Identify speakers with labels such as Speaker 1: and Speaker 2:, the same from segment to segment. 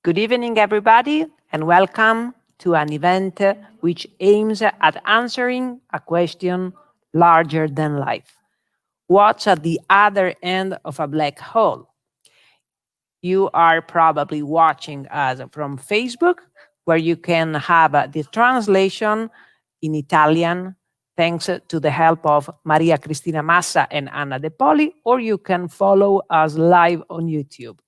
Speaker 1: Good evening, everybody, and welcome to an event which aims at answering a question larger than life. What's at the other end of a black hole? You are probably watching us from Facebook, where you can have the translation in Italian, thanks to the help of Maria Cristina Massa and Anna De Poli, or you can follow us live on YouTube.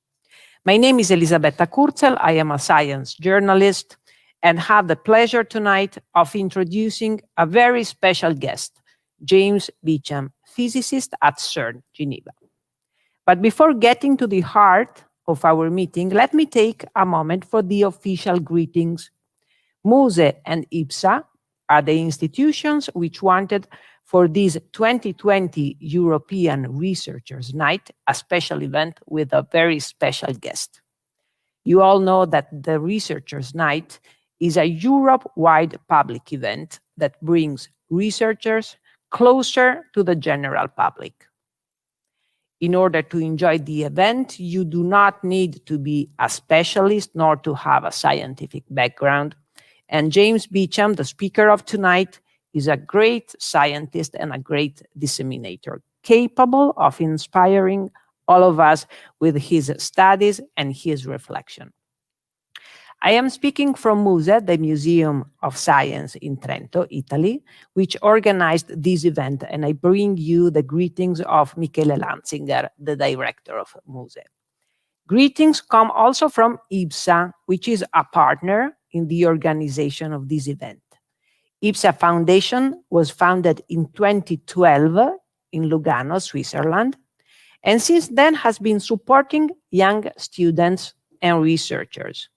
Speaker 1: My name is Elisabetta Kurzel. I am a science journalist and have the pleasure tonight of introducing a very special guest, James Beacham, physicist at Cern, Geneva. But before getting to the heart of our meeting, let me take a moment for the official greetings. MUSE and IPSA are the institutions which wanted for this 2020 European Researchers' Night, a special event with a very special guest. You all know that the Researchers' Night is a Europe-wide public event that brings researchers closer to the general public. In order to enjoy the event, you do not need to be a specialist nor to have a scientific background. And James Beacham, the speaker of tonight, is a great scientist and a great disseminator, capable of inspiring all of us with his studies and his reflection. I am speaking from MUSE, the Museum of Science in Trento, Italy, which organized this event, and I bring you the greetings of Michele Lanzinger, the director of MUSE. Greetings come also from IPSA, which is a partner in the organization of this event. IPSA Foundation was founded in 2012 in Lugano, Switzerland, and since then has been supporting young students and researchers.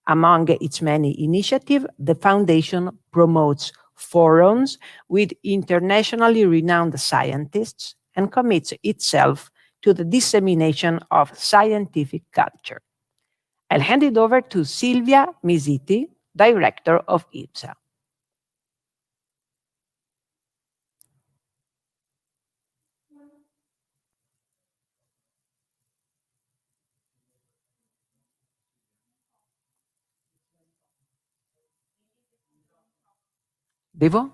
Speaker 1: Among its many initiatives, the foundation promotes forums with internationally renowned scientists and commits itself to the dissemination of scientific culture. I'll hand it over to Silvia Misiti, director of IPSA. Devo?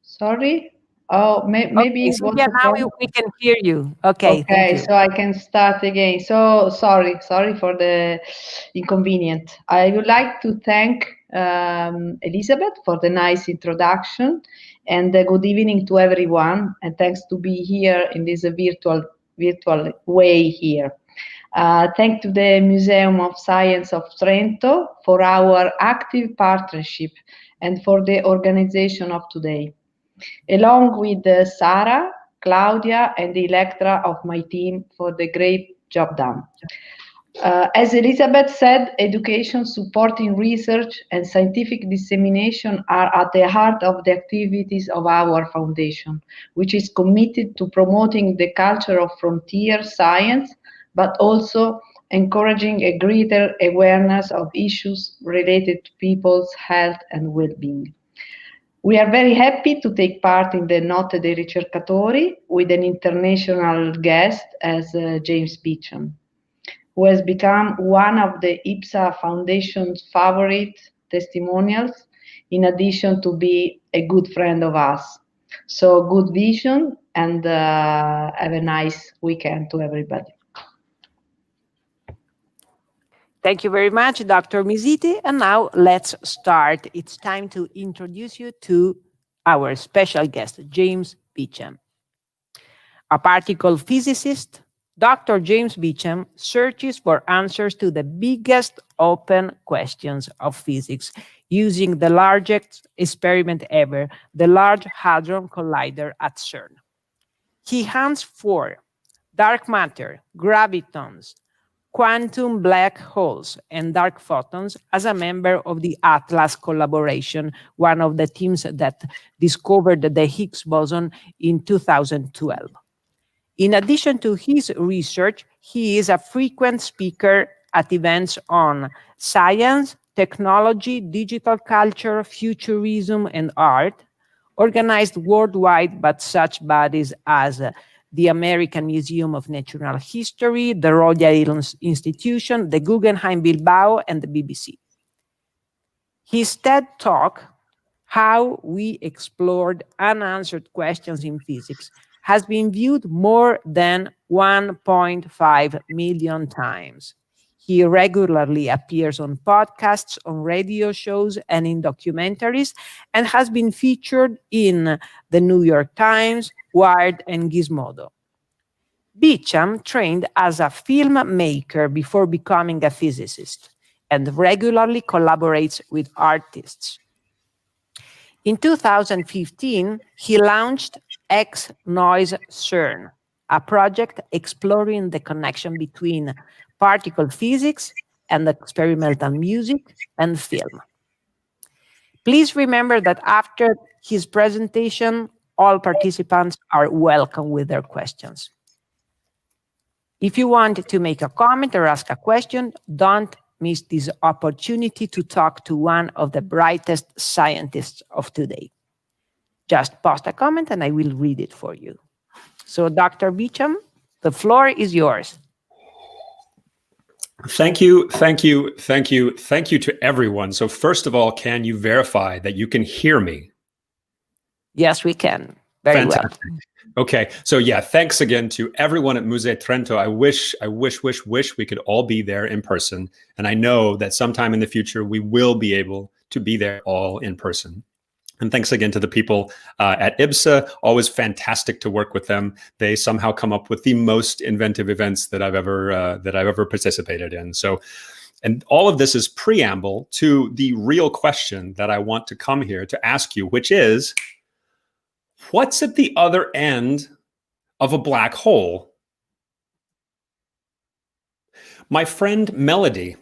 Speaker 2: Sorry? Oh, maybe it was
Speaker 1: Silvia, now we can hear you. Okay, thank you.
Speaker 2: so I can start again. So sorry for the inconvenience. I would like to thank Elizabeth for the nice introduction and good evening to everyone. And thanks to be here in this virtual way here. Thanks to the Museum of Science of Trento for our active partnership and for the organization of today. Along with Sarah, Claudia, and Electra of my team for the great job done. As Elizabeth said, education, supporting research, and scientific dissemination are at the heart of the activities of our foundation, which is committed to promoting the culture of frontier science, but also encouraging a greater awareness of issues related to people's health and well-being. We are very happy to take part in the Notte dei Ricercatori with an international guest as James Beacham, who has become one of the IPSA Foundation's favorite testimonials, in addition to be a good friend of us. So good vision and have a nice weekend to everybody.
Speaker 1: Thank you very much, Dr. Misiti. And now let's start. It's time to introduce you to our special guest, James Beacham. A particle physicist, Dr. James Beacham searches for answers to the biggest open questions of physics using the largest experiment ever, the Large Hadron Collider at Cern. He hunts for dark matter, gravitons, quantum black holes, and dark photons as a member of the Atlas collaboration, one of the teams that discovered the Higgs boson in 2012. In addition to his research, he is a frequent speaker at events on science, technology, digital culture, futurism, and art, organized worldwide by such bodies as the American Museum of Natural History, the Royal Institution, the Guggenheim Bilbao, and the BBC. His TED Talk, How We Explored Unanswered Questions in Physics, has been viewed more than 1.5 million times. He regularly appears on podcasts, on radio shows, and in documentaries, and has been featured in the New York Times, Wired, and Gizmodo. Beacham trained as a filmmaker before becoming a physicist, and regularly collaborates with artists. In 2015, he launched X-Noise Cern, a project exploring the connection between particle physics and experimental music and film. Please remember that after his presentation, all participants are welcome with their questions. If you want to make a comment or ask a question, don't miss this opportunity to talk to one of the brightest scientists of today. Just post a comment and I will read it for you. So, Dr. Beacham, the floor is yours.
Speaker 3: Thank you to everyone. So first of all, can you verify that you can hear me?
Speaker 1: Yes, we can. Very
Speaker 3: Fantastic.
Speaker 1: well.
Speaker 3: Okay, so yeah, thanks again to everyone at Museo Trento. I wish we could all be there in person. And I know that sometime in the future, we will be able to be there all in person. And thanks again to the people at IBSA. Always fantastic to work with them. They somehow come up with the most inventive events that I've ever participated in. So, and all of this is preamble to the real question that I want to come here to ask you, which is, what's at the other end of a black hole? My friend Melody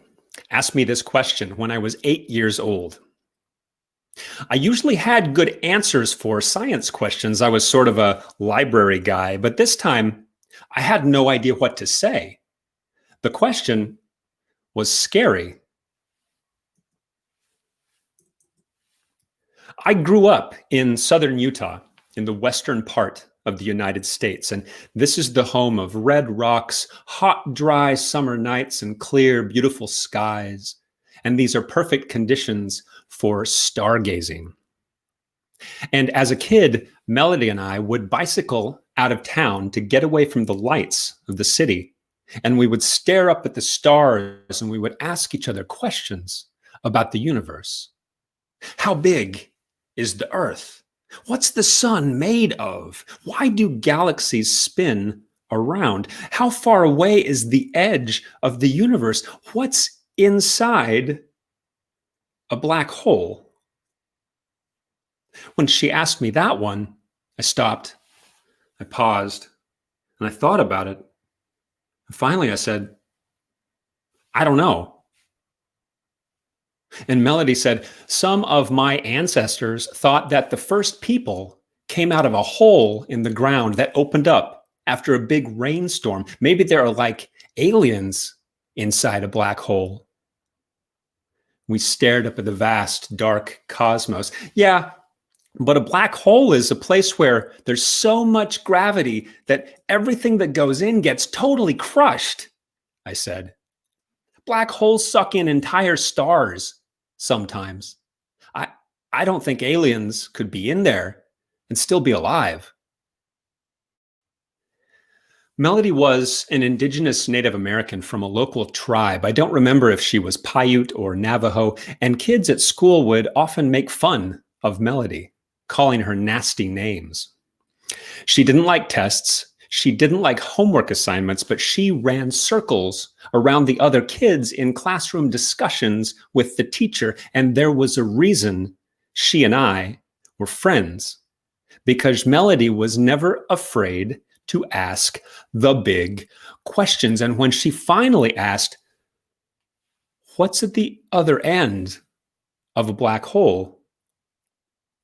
Speaker 3: asked me this question when I was 8 years old. I usually had good answers for science questions. I was sort of a library guy, but this time I had no idea what to say. The question was scary. I grew up in southern Utah, in the western part of the United States, and this is the home of red rocks, hot, dry summer nights, and clear, beautiful skies. And these are perfect conditions for stargazing. And as a kid, Melody and I would bicycle out of town to get away from the lights of the city. And we would stare up at the stars and we would ask each other questions about the universe. How big is the Earth? What's the sun made of? Why do galaxies spin around? How far away is the edge of the universe? What's inside a black hole? When she asked me that one, I stopped, I paused, and I thought about it. And finally I said, I don't know. And Melody said, some of my ancestors thought that the first people came out of a hole in the ground that opened up after a big rainstorm. Maybe there are like aliens inside a black hole. We stared up at the vast, dark cosmos. Yeah, but a black hole is a place where there's so much gravity that everything that goes in gets totally crushed, I said. Black holes suck in entire stars sometimes. I don't think aliens could be in there and still be alive. Melody was an indigenous Native American from a local tribe. I don't remember if she was Paiute or Navajo, and kids at school would often make fun of Melody, calling her nasty names. She didn't like tests. She didn't like homework assignments, but she ran circles around the other kids in classroom discussions with the teacher. And there was a reason she and I were friends, because Melody was never afraid to ask the big questions. And when she finally asked, what's at the other end of a black hole?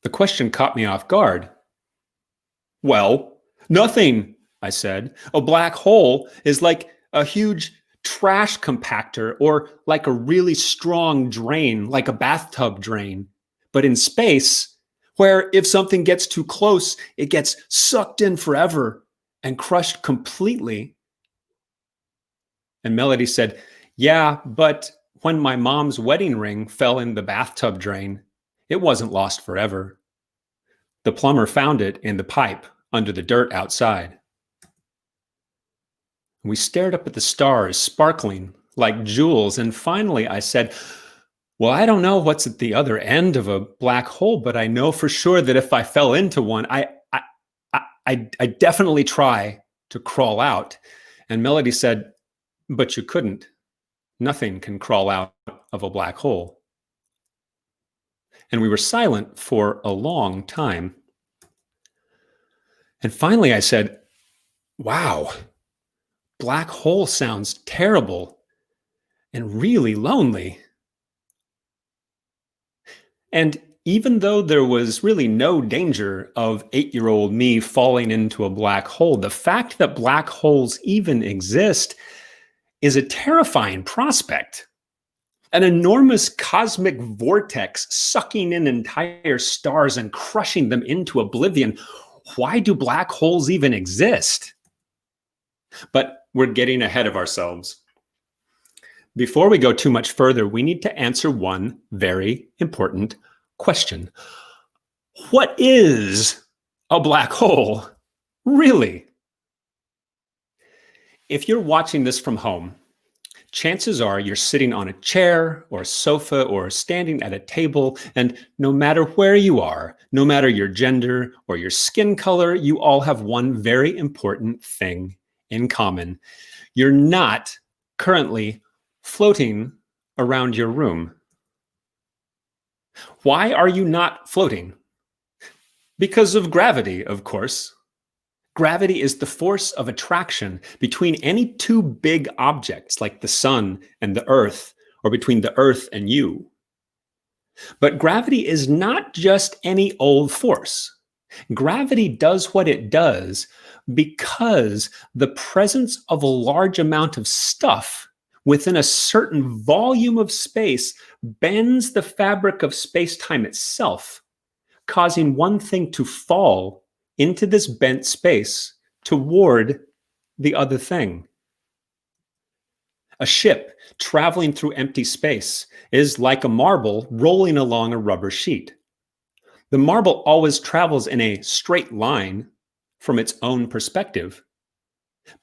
Speaker 3: The question caught me off guard. Well, nothing, I said. A black hole is like a huge trash compactor or like a really strong drain, like a bathtub drain, but in space, where if something gets too close, it gets sucked in forever and crushed completely. And Melody said, yeah, but when my mom's wedding ring fell in the bathtub drain, it wasn't lost forever. The plumber found it in the pipe under the dirt outside. We stared up at the stars, sparkling like jewels, and finally I said, well, I don't know what's at the other end of a black hole, but I know for sure that if I fell into one, I definitely try to crawl out. And Melody said, but you couldn't. Nothing can crawl out of a black hole. And we were silent for a long time. And finally I said, wow, black hole sounds terrible and really lonely. And even though there was really no danger of 8-year-old me falling into a black hole, the fact that black holes even exist is a terrifying prospect. An enormous cosmic vortex sucking in entire stars and crushing them into oblivion. Why do black holes even exist? But we're getting ahead of ourselves. Before we go too much further, we need to answer one very important question. What is a black hole, really? If you're watching this from home, chances are you're sitting on a chair or a sofa or standing at a table, and no matter where you are, no matter your gender or your skin color, you all have one very important thing in common. You're not currently floating around your room. Why are you not floating? Because of gravity, of course. Gravity is the force of attraction between any two big objects like the sun and the earth, or between the earth and you. But gravity is not just any old force. Gravity does what it does because the presence of a large amount of stuff within a certain volume of space bends the fabric of space-time itself, causing one thing to fall into this bent space toward the other thing. A ship traveling through empty space is like a marble rolling along a rubber sheet. The marble always travels in a straight line from its own perspective.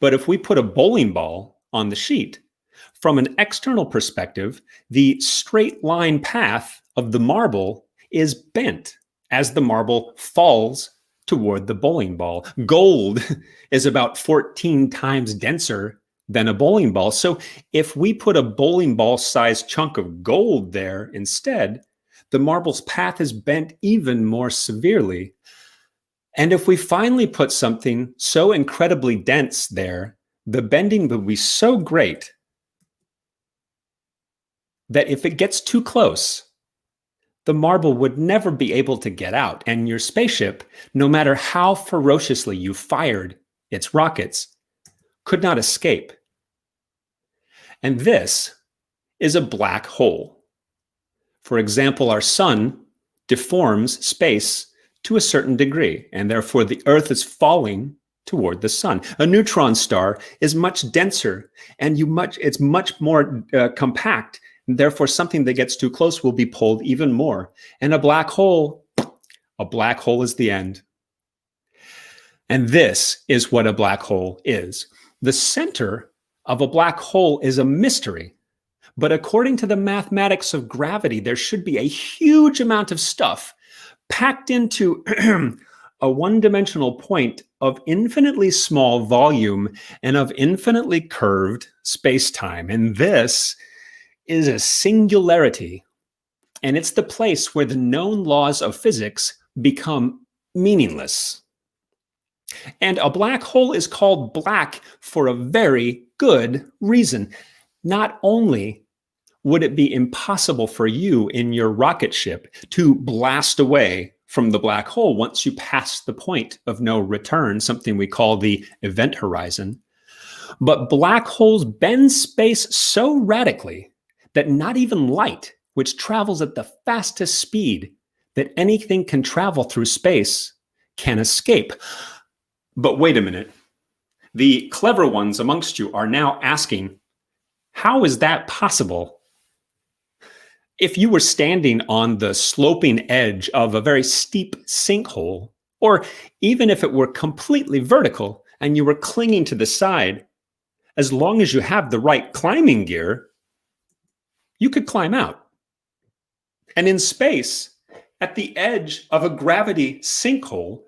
Speaker 3: But if we put a bowling ball on the sheet, from an external perspective, the straight line path of the marble is bent as the marble falls toward the bowling ball. Gold is about 14 times denser than a bowling ball. So if we put a bowling ball sized chunk of gold there instead, the marble's path is bent even more severely. And if we finally put something so incredibly dense there, the bending will be so great that if it gets too close, the marble would never be able to get out, and your spaceship, no matter how ferociously you fired its rockets, could not escape. And this is a black hole. For example, our sun deforms space to a certain degree, and therefore the Earth is falling toward the sun. A neutron star is much denser, and it's much more compact. Therefore, something that gets too close will be pulled even more. And a black hole is the end. And this is what a black hole is. The center of a black hole is a mystery. But according to the mathematics of gravity, there should be a huge amount of stuff packed into a one-dimensional point of infinitely small volume and of infinitely curved space-time. And this is a singularity, and it's the place where the known laws of physics become meaningless. And a black hole is called black for a very good reason. Not only would it be impossible for you in your rocket ship to blast away from the black hole once you pass the point of no return, something we call the event horizon, but black holes bend space so radically that not even light, which travels at the fastest speed that anything can travel through space, can escape. But wait a minute. The clever ones amongst you are now asking, how is that possible? If you were standing on the sloping edge of a very steep sinkhole, or even if it were completely vertical and you were clinging to the side, as long as you have the right climbing gear, you could climb out. And in space, at the edge of a gravity sinkhole,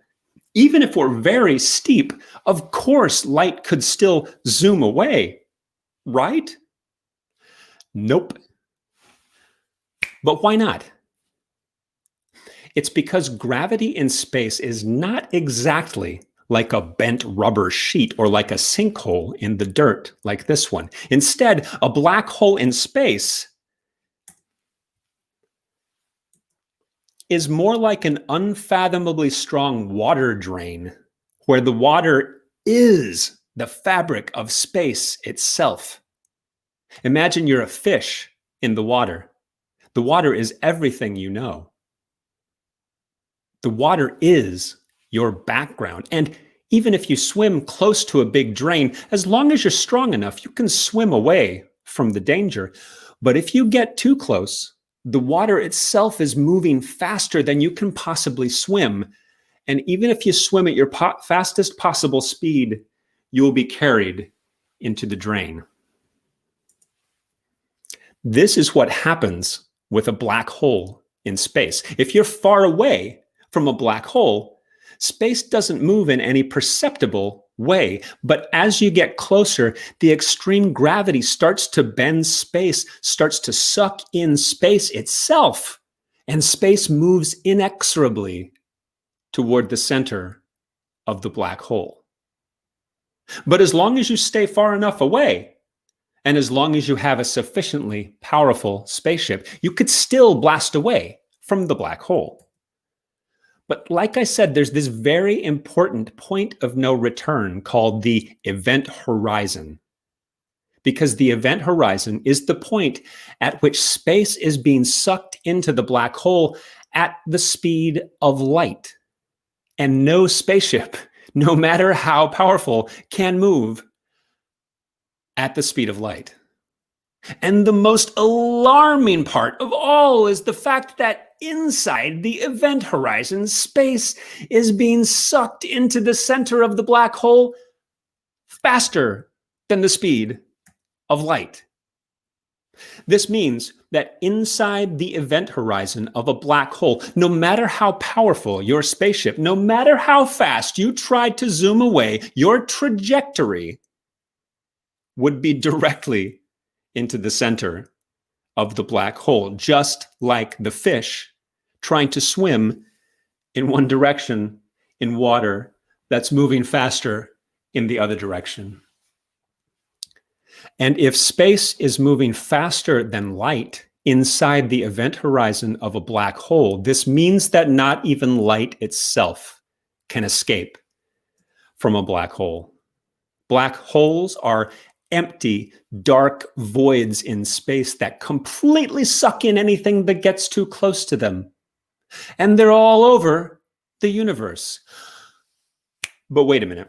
Speaker 3: even if we're very steep, of course light could still zoom away, right? Nope. But why not? It's because gravity in space is not exactly like a bent rubber sheet or like a sinkhole in the dirt like this one. Instead, a black hole in space is more like an unfathomably strong water drain where the water is the fabric of space itself. Imagine you're a fish in the water. The water is everything you know. The water is your background. And even if you swim close to a big drain, as long as you're strong enough, you can swim away from the danger. But if you get too close, the water itself is moving faster than you can possibly swim. And even if you swim at your fastest possible speed, you will be carried into the drain. This is what happens with a black hole in space. If you're far away from a black hole, space doesn't move in any perceptible way. But as you get closer, the extreme gravity starts to bend space, starts to suck in space itself, and space moves inexorably toward the center of the black hole. But as long as you stay far enough away, and as long as you have a sufficiently powerful spaceship, you could still blast away from the black hole. But like I said, there's this very important point of no return called the event horizon. Because the event horizon is the point at which space is being sucked into the black hole at the speed of light. And no spaceship, no matter how powerful, can move at the speed of light. And the most alarming part of all is the fact that inside the event horizon, space is being sucked into the center of the black hole faster than the speed of light. This means that inside the event horizon of a black hole, no matter how powerful your spaceship, no matter how fast you tried to zoom away, your trajectory would be directly into the center of the black hole, just like the fish trying to swim in one direction in water that's moving faster in the other direction. And if space is moving faster than light inside the event horizon of a black hole, this means that not even light itself can escape from a black hole. Black holes are empty, dark voids in space that completely suck in anything that gets too close to them. And they're all over the universe. But wait a minute.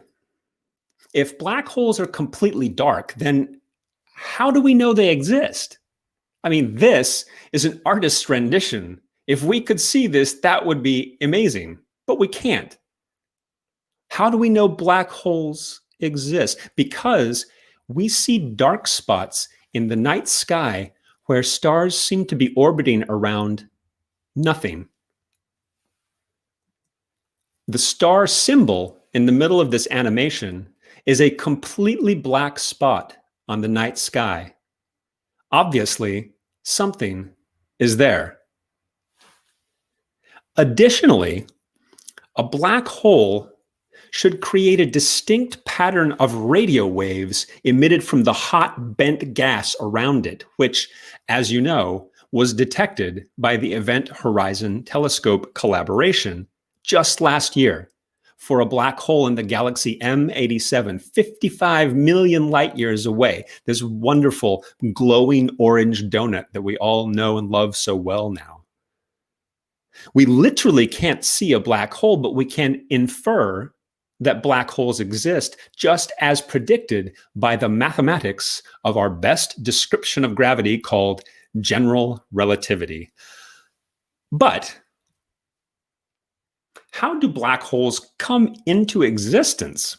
Speaker 3: If black holes are completely dark, then how do we know they exist? I mean, this is an artist's rendition. If we could see this, that would be amazing, but we can't. How do we know black holes exist? Because we see dark spots in the night sky where stars seem to be orbiting around nothing. The star symbol in the middle of this animation is a completely black spot on the night sky. Obviously, something is there. Additionally, a black hole should create a distinct pattern of radio waves emitted from the hot bent gas around it, which, as you know, was detected by the Event Horizon Telescope collaboration just last year for a black hole in the galaxy M87, 55 million light years away. This wonderful glowing orange donut that we all know and love so well now. We literally can't see a black hole, but we can infer that black holes exist, just as predicted by the mathematics of our best description of gravity called general relativity. But how do black holes come into existence?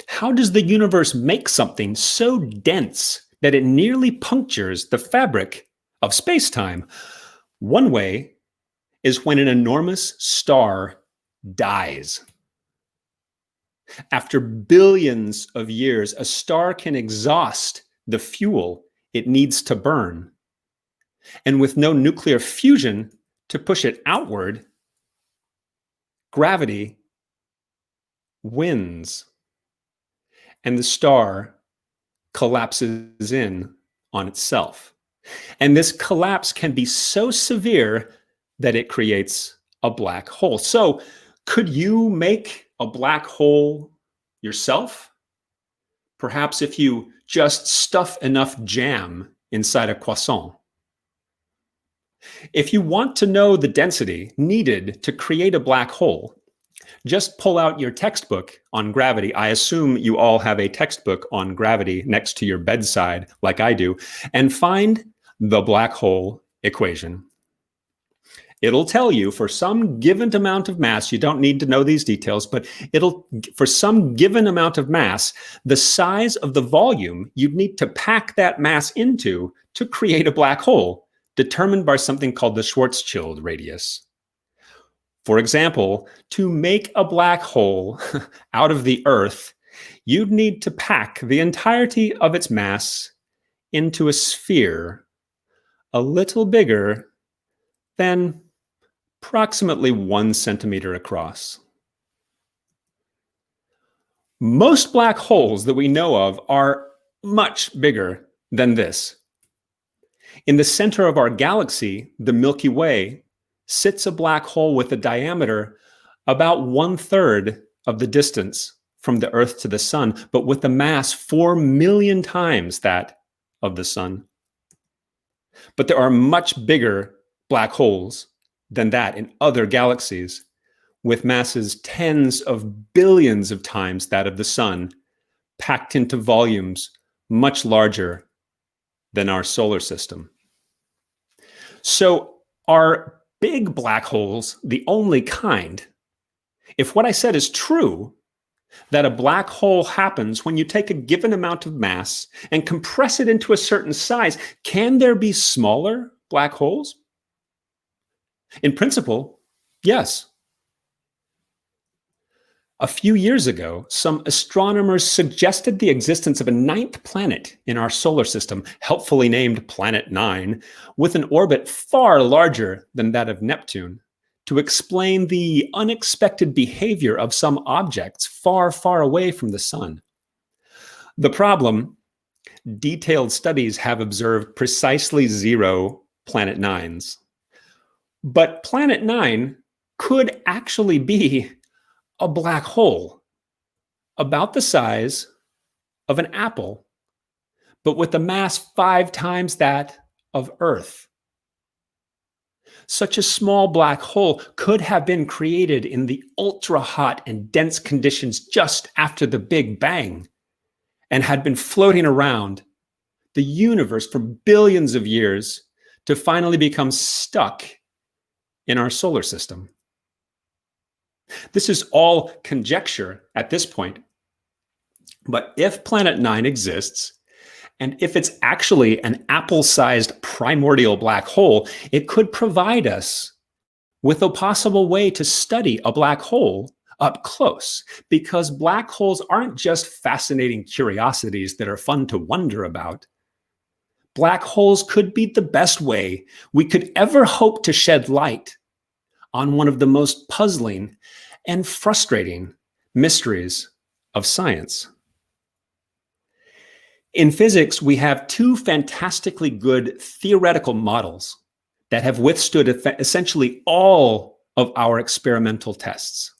Speaker 3: How does the universe make something so dense that it nearly punctures the fabric of space-time? One way is when an enormous star dies. After billions of years, a star can exhaust the fuel it needs to burn. And with no nuclear fusion to push it outward, gravity wins, and the star collapses in on itself. And this collapse can be so severe that it creates a black hole. So, could you make a black hole yourself? Perhaps if you just stuff enough jam inside a croissant. If you want to know the density needed to create a black hole, just pull out your textbook on gravity. I assume you all have a textbook on gravity next to your bedside, like I do, and find the black hole equation. It'll tell you for some given amount of mass, you don't need to know these details, but for some given amount of mass, the size of the volume you'd need to pack that mass into to create a black hole, determined by something called the Schwarzschild radius. For example, to make a black hole out of the Earth, you'd need to pack the entirety of its mass into a sphere a little bigger than approximately 1 centimeter across. Most black holes that we know of are much bigger than this. In the center of our galaxy, the Milky Way, sits a black hole with a diameter about 1/3 of the distance from the Earth to the Sun, but with a mass 4 million times that of the Sun. But there are much bigger black holes than that in other galaxies, with masses tens of billions of times that of the Sun, packed into volumes much larger than our solar system. So are big black holes the only kind? If what I said is true, that a black hole happens when you take a given amount of mass and compress it into a certain size, can there be smaller black holes? In principle, yes. A few years ago, some astronomers suggested the existence of a 9th planet in our solar system, helpfully named Planet 9, with an orbit far larger than that of Neptune, to explain the unexpected behavior of some objects far, far away from the Sun. The problem, detailed studies have observed precisely 0 Planet 9s. But Planet 9 could actually be a black hole about the size of an apple, but with a mass 5 times that of Earth. Such a small black hole could have been created in the ultra-hot and dense conditions just after the Big Bang and had been floating around the universe for billions of years to finally become stuck in our solar system. This is all conjecture at this point. But if Planet 9 exists, and if it's actually an apple-sized primordial black hole, it could provide us with a possible way to study a black hole up close, because black holes aren't just fascinating curiosities that are fun to wonder about. Black holes could be the best way we could ever hope to shed light on one of the most puzzling and frustrating mysteries of science. In physics, we have 2 fantastically good theoretical models that have withstood essentially all of our experimental tests.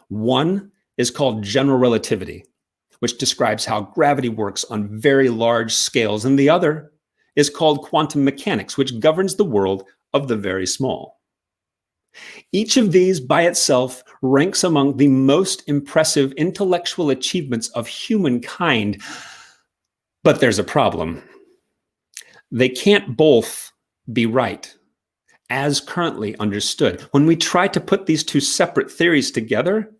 Speaker 3: One is called general relativity, which describes how gravity works on very large scales, and the other is called quantum mechanics, which governs the world of the very small. Each of these by itself ranks among the most impressive intellectual achievements of humankind. But there's a problem. They can't both be right, as currently understood. When we try to put these two separate theories together,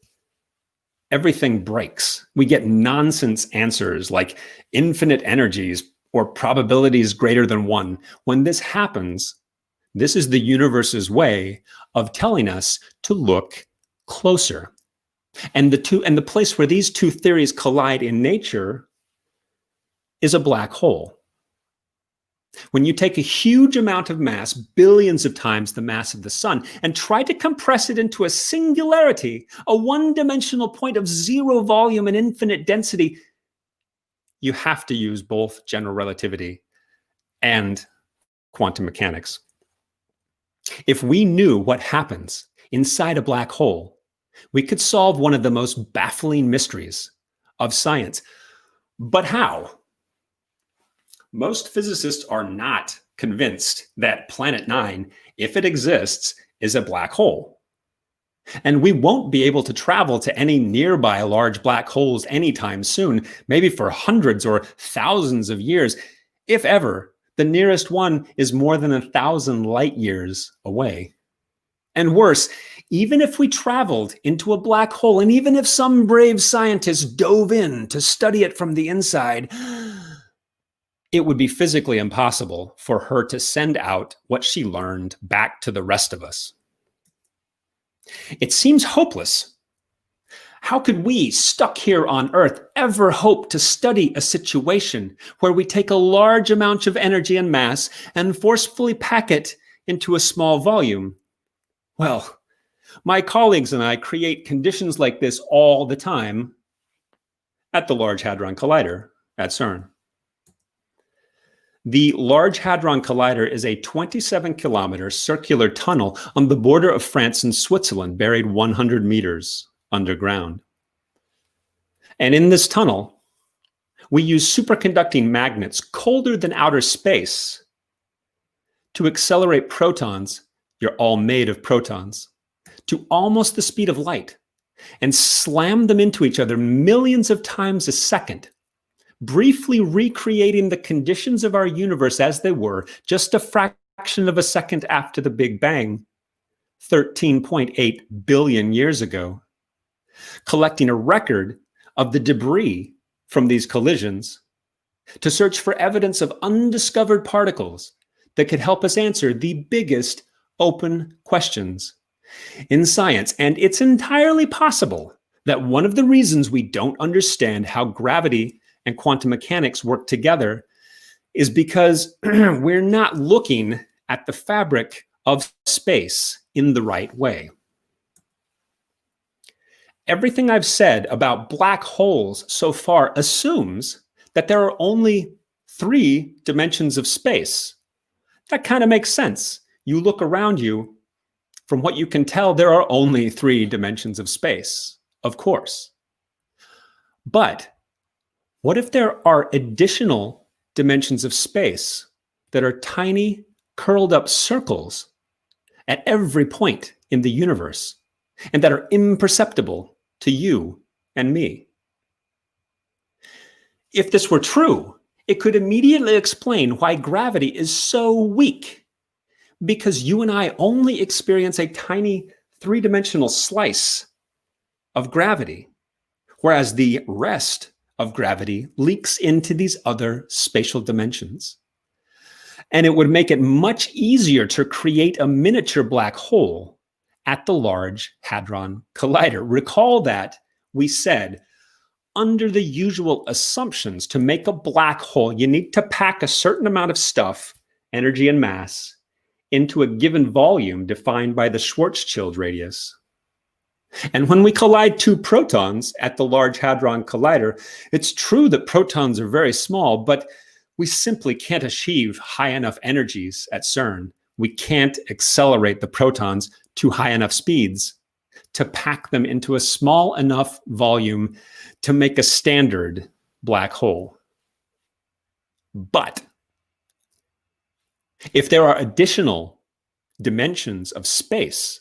Speaker 3: everything breaks. We get nonsense answers like infinite energies or probabilities greater than one. When this happens, this is the universe's way of telling us to look closer. And the place where these two theories collide in nature is a black hole. When you take a huge amount of mass, billions of times the mass of the sun, and try to compress it into a singularity, a one-dimensional point of zero volume and infinite density, you have to use both general relativity and quantum mechanics. If we knew what happens inside a black hole, we could solve one of the most baffling mysteries of science. But how? Most physicists are not convinced that Planet 9, if it exists, is a black hole. And we won't be able to travel to any nearby large black holes anytime soon, maybe for hundreds or thousands of years. If ever, the nearest one is more than 1,000 light years away. And worse, even if we traveled into a black hole, and even if some brave scientist dove in to study it from the inside, it would be physically impossible for her to send out what she learned back to the rest of us. It seems hopeless. How could we, stuck here on Earth, ever hope to study a situation where we take a large amount of energy and mass and forcefully pack it into a small volume? Well, my colleagues and I create conditions like this all the time at the Large Hadron Collider at Cern. The Large Hadron Collider is a 27-kilometer circular tunnel on the border of France and Switzerland, buried 100 meters underground. And in this tunnel, we use superconducting magnets colder than outer space to accelerate protons, you're all made of protons, to almost the speed of light and slam them into each other millions of times a second, briefly recreating the conditions of our universe as they were just a fraction of a second after the Big Bang, 13.8 billion years ago, collecting a record of the debris from these collisions to search for evidence of undiscovered particles that could help us answer the biggest open questions in science. And it's entirely possible that one of the reasons we don't understand how gravity and quantum mechanics work together is because we're not looking at the fabric of space in the right way. Everything I've said about black holes so far assumes that there are only 3 dimensions of space. That kind of makes sense. You look around you, from what you can tell, there are only 3 dimensions of space, of course. But what if there are additional dimensions of space that are tiny, curled up circles at every point in the universe and that are imperceptible to you and me? If this were true, it could immediately explain why gravity is so weak, because you and I only experience a tiny 3-dimensional slice of gravity, whereas the rest of gravity leaks into these other spatial dimensions. And it would make it much easier to create a miniature black hole at the Large Hadron Collider. Recall that we said, under the usual assumptions, to make a black hole, you need to pack a certain amount of stuff, energy and mass, into a given volume defined by the Schwarzschild radius. And when we collide 2 protons at the Large Hadron Collider, it's true that protons are very small, but we simply can't achieve high enough energies at CERN. We can't accelerate the protons to high enough speeds to pack them into a small enough volume to make a standard black hole. But if there are additional dimensions of space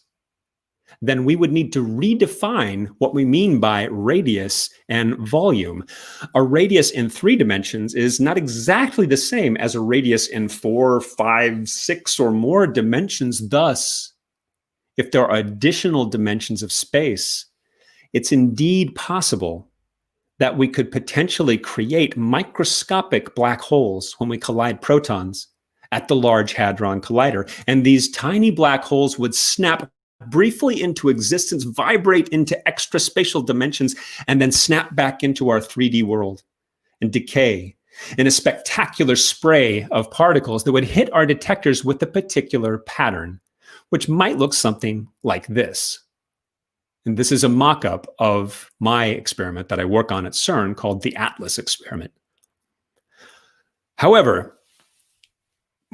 Speaker 3: then we would need to redefine what we mean by radius and volume. A radius in 3 dimensions is not exactly the same as a radius in 4, 5, 6 or more dimensions. Thus, if there are additional dimensions of space, it's indeed possible that we could potentially create microscopic black holes when we collide protons at the Large Hadron Collider. And these tiny black holes would snap briefly into existence, vibrate into extraspatial dimensions, and then snap back into our 3D world and decay in a spectacular spray of particles that would hit our detectors with a particular pattern, which might look something like this. And this is a mock-up of my experiment that I work on at Cern called the Atlas experiment. However,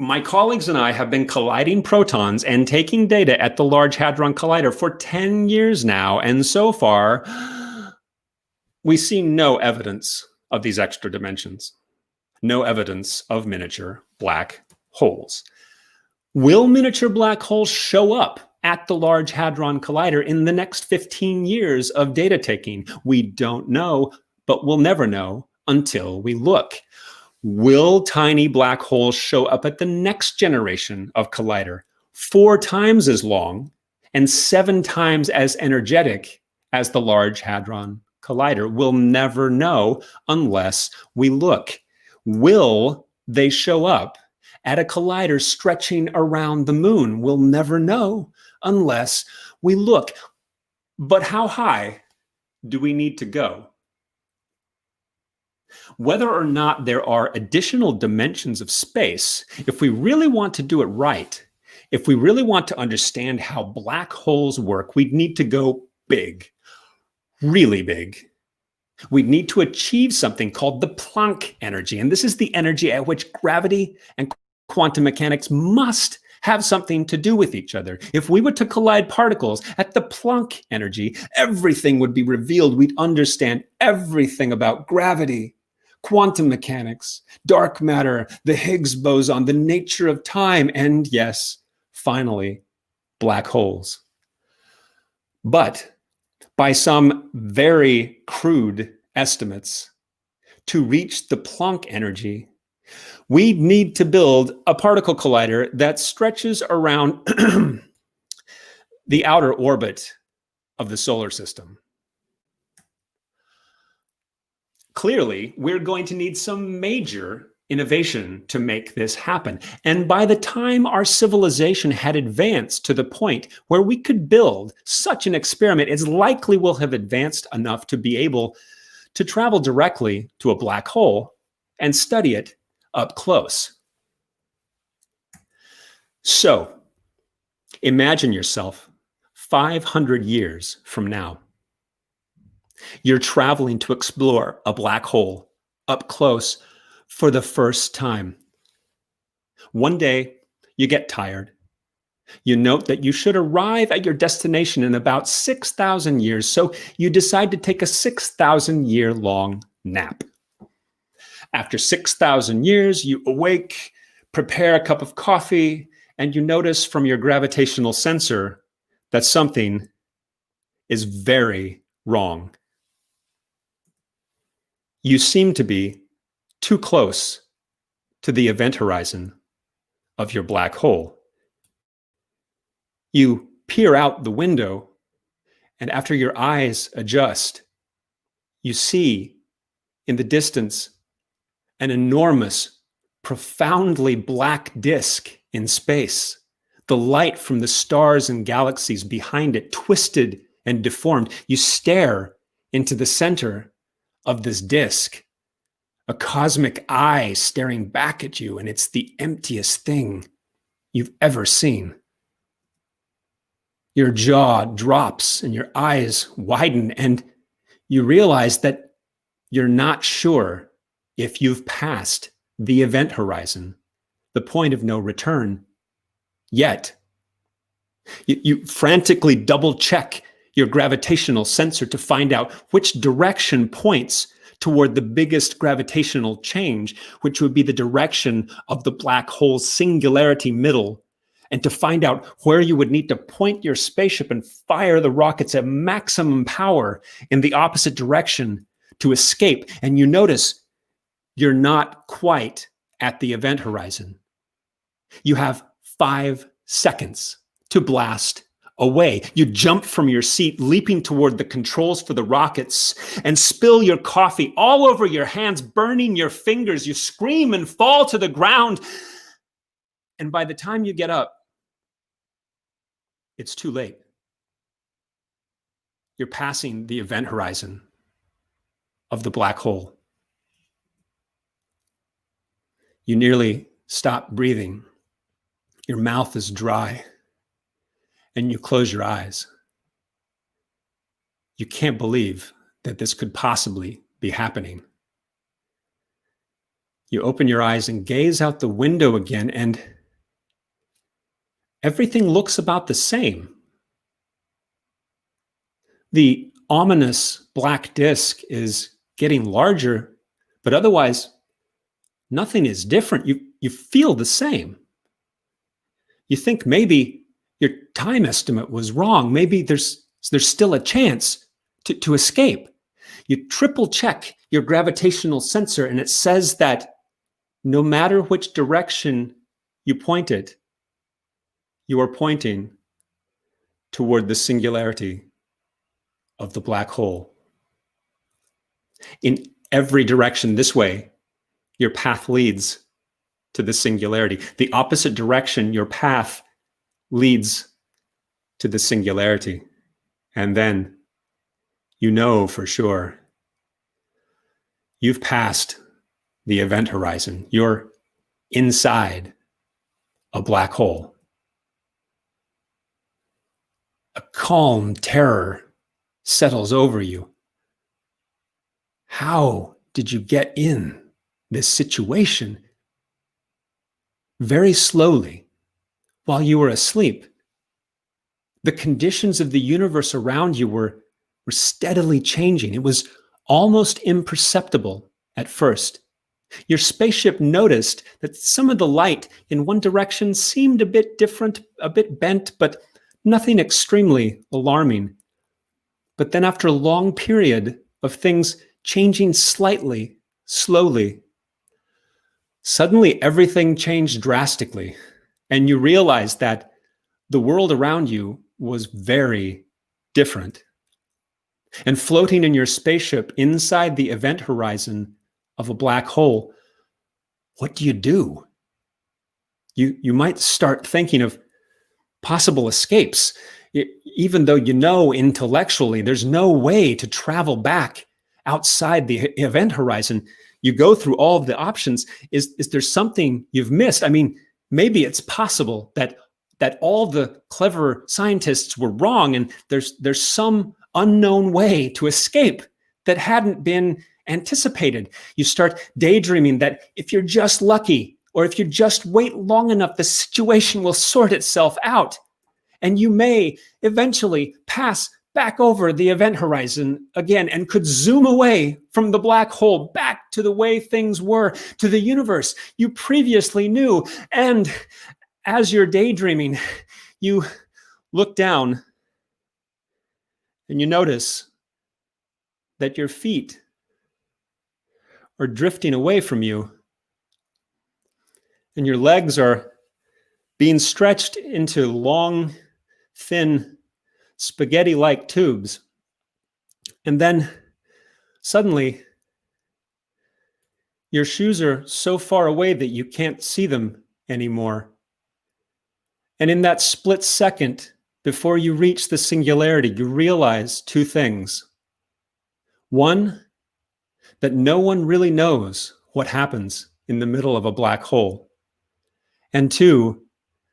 Speaker 3: my colleagues and I have been colliding protons and taking data at the Large Hadron Collider for 10 years now, and so far, we see no evidence of these extra dimensions, no evidence of miniature black holes. Will miniature black holes show up at the Large Hadron Collider in the next 15 years of data taking? We don't know, but we'll never know until we look. Will tiny black holes show up at the next generation of collider, 4 times as long and 7 times as energetic as the Large Hadron Collider? We'll never know unless we look. Will they show up at a collider stretching around the moon? We'll never know unless we look. But how high do we need to go? Whether or not there are additional dimensions of space, if we really want to do it right, if we really want to understand how black holes work, we'd need to go big, really big. We'd need to achieve something called the Planck energy. And this is the energy at which gravity and quantum mechanics must have something to do with each other. If we were to collide particles at the Planck energy, everything would be revealed. We'd understand everything about gravity, quantum mechanics, dark matter, the Higgs boson, the nature of time, and yes, finally, black holes. But by some very crude estimates, to reach the Planck energy, we need to build a particle collider that stretches around the outer orbit of the solar system. Clearly, we're going to need some major innovation to make this happen. And by the time our civilization had advanced to the point where we could build such an experiment, it's likely we'll have advanced enough to be able to travel directly to a black hole and study it up close. So, imagine yourself 500 years from now. You're traveling to explore a black hole up close for the first time. One day, you get tired. You note that you should arrive at your destination in about 6,000 years, so you decide to take a 6,000-year-long nap. After 6,000 years, you awake, prepare a cup of coffee, and you notice from your gravitational sensor that something is very wrong. You seem to be too close to the event horizon of your black hole. You peer out the window, and after your eyes adjust, you see in the distance an enormous, profoundly black disk in space. The light from the stars and galaxies behind it, twisted and deformed. You stare into the center of this disk, a cosmic eye staring back at you, and it's the emptiest thing you've ever seen. Your jaw drops and your eyes widen, and you realize that you're not sure if you've passed the event horizon, the point of no return, yet. You frantically double check your gravitational sensor to find out which direction points toward the biggest gravitational change, which would be the direction of the black hole's singularity middle and to find out where you would need to point your spaceship and fire the rockets at maximum power in the opposite direction to escape. And you notice you're not quite at the event horizon. You have 5 seconds to blast away. You jump from your seat, leaping toward the controls for the rockets, and spill your coffee all over your hands, burning your fingers. You scream and fall to the ground. And by the time you get up, it's too late. You're passing the event horizon of the black hole. You nearly stop breathing. Your mouth is dry, and you close your eyes. You can't believe that this could possibly be happening. You open your eyes and gaze out the window again, and everything looks about the same. The ominous black disk is getting larger, but otherwise, nothing is different. You feel the same. You think maybe your time estimate was wrong. Maybe there's still a chance to escape. You triple check your gravitational sensor, and it says that no matter which direction you point it, you are pointing toward the singularity of the black hole. In every direction this way, your path leads to the singularity. The opposite direction, your path leads to the singularity. And then you know for sure you've passed the event horizon. You're inside a black hole. A calm terror settles over you. How did you get in this situation? Very slowly, while you were asleep, the conditions of the universe around you were steadily changing. It was almost imperceptible at first. Your spaceship noticed that some of the light in one direction seemed a bit different, a bit bent, but nothing extremely alarming. But then after a long period of things changing slightly, slowly, suddenly everything changed drastically, and you realized that the world around you was very different. And floating in your spaceship inside the event horizon of a black hole, what do? You might start thinking of possible escapes, even though you know intellectually there's no way to travel back outside the event horizon. You go through all of the options. Is there something you've missed? I mean, maybe it's possible that all the clever scientists were wrong, and there's some unknown way to escape that hadn't been anticipated. You start daydreaming that if you're just lucky, or if you just wait long enough, the situation will sort itself out, and you may eventually pass back over the event horizon again and could zoom away from the black hole back to the way things were, to the universe you previously knew. And as you're daydreaming, you look down and you notice that your feet are drifting away from you, and your legs are being stretched into long, thin, spaghetti-like tubes. And then suddenly, your shoes are so far away that you can't see them anymore. And in that split second, before you reach the singularity, you realize 2 things. One, that no one really knows what happens in the middle of a black hole. And 2,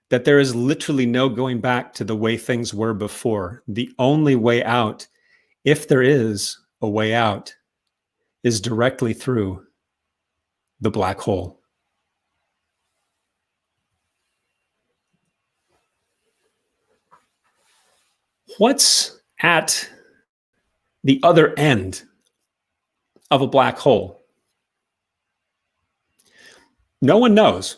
Speaker 3: that there is literally no going back to the way things were before. The only way out, if there is a way out, is directly through the black hole. What's at the other end of a black hole? No one knows.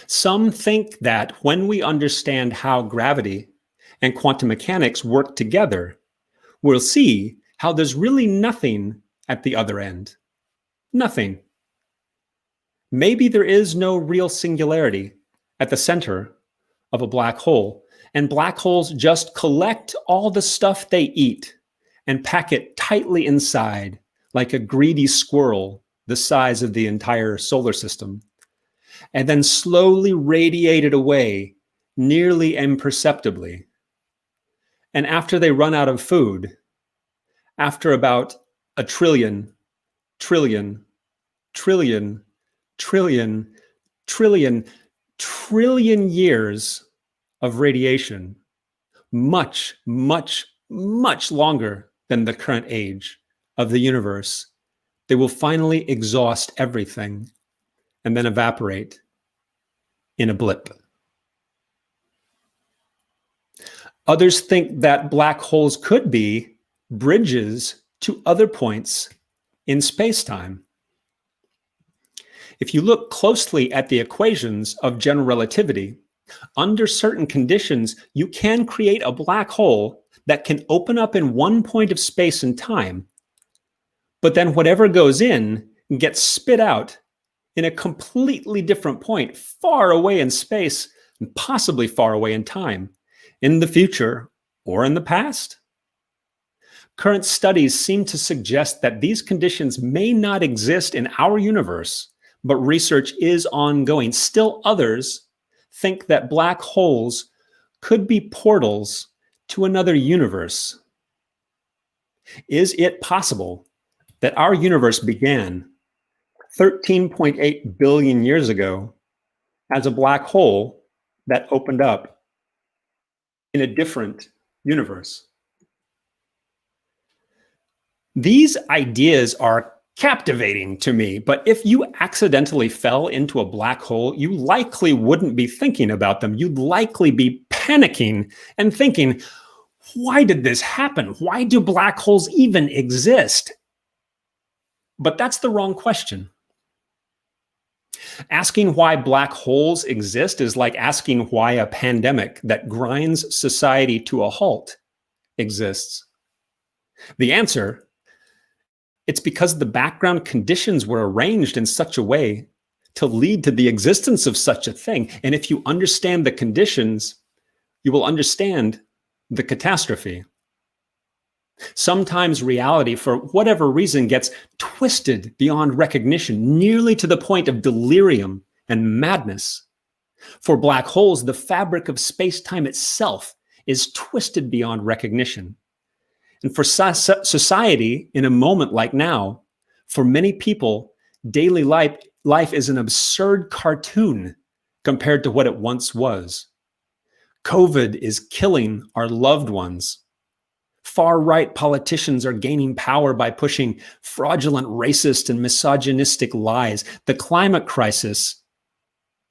Speaker 3: Some think that when we understand how gravity and quantum mechanics work together, we'll see how there's really nothing at the other end. Nothing. Maybe there is no real singularity at the center of a black hole, and black holes just collect all the stuff they eat and pack it tightly inside like a greedy squirrel the size of the entire solar system, and then slowly radiate it away nearly imperceptibly. And after they run out of food, after about a trillion years of radiation, much longer than the current age of the universe, they will finally exhaust everything and then evaporate in a blip. Others think that black holes could be bridges to other points in space-time. If you look closely at the equations of general relativity, under certain conditions, you can create a black hole that can open up in one point of space and time, but then whatever goes in gets spit out in a completely different point, far away in space and possibly far away in time, in the future or in the past. Current studies seem to suggest that these conditions may not exist in our universe, but research is ongoing. Still others think that black holes could be portals to another universe. Is it possible that our universe began 13.8 billion years ago as a black hole that opened up in a different universe? These ideas are captivating to me, but if you accidentally fell into a black hole, you likely wouldn't be thinking about them. You'd likely be panicking and thinking, why did this happen? Why do black holes even exist? But that's the wrong question. Asking why black holes exist is like asking why a pandemic that grinds society to a halt exists. The answer, it's because the background conditions were arranged in such a way to lead to the existence of such a thing. And if you understand the conditions, you will understand the catastrophe. Sometimes reality, for whatever reason, gets twisted beyond recognition, nearly to the point of delirium and madness. For black holes, the fabric of space-time itself is twisted beyond recognition. And for society, in a moment like now, for many people, daily life is an absurd cartoon compared to what it once was. COVID is killing our loved ones. Far-right politicians are gaining power by pushing fraudulent, racist, and misogynistic lies. The climate crisis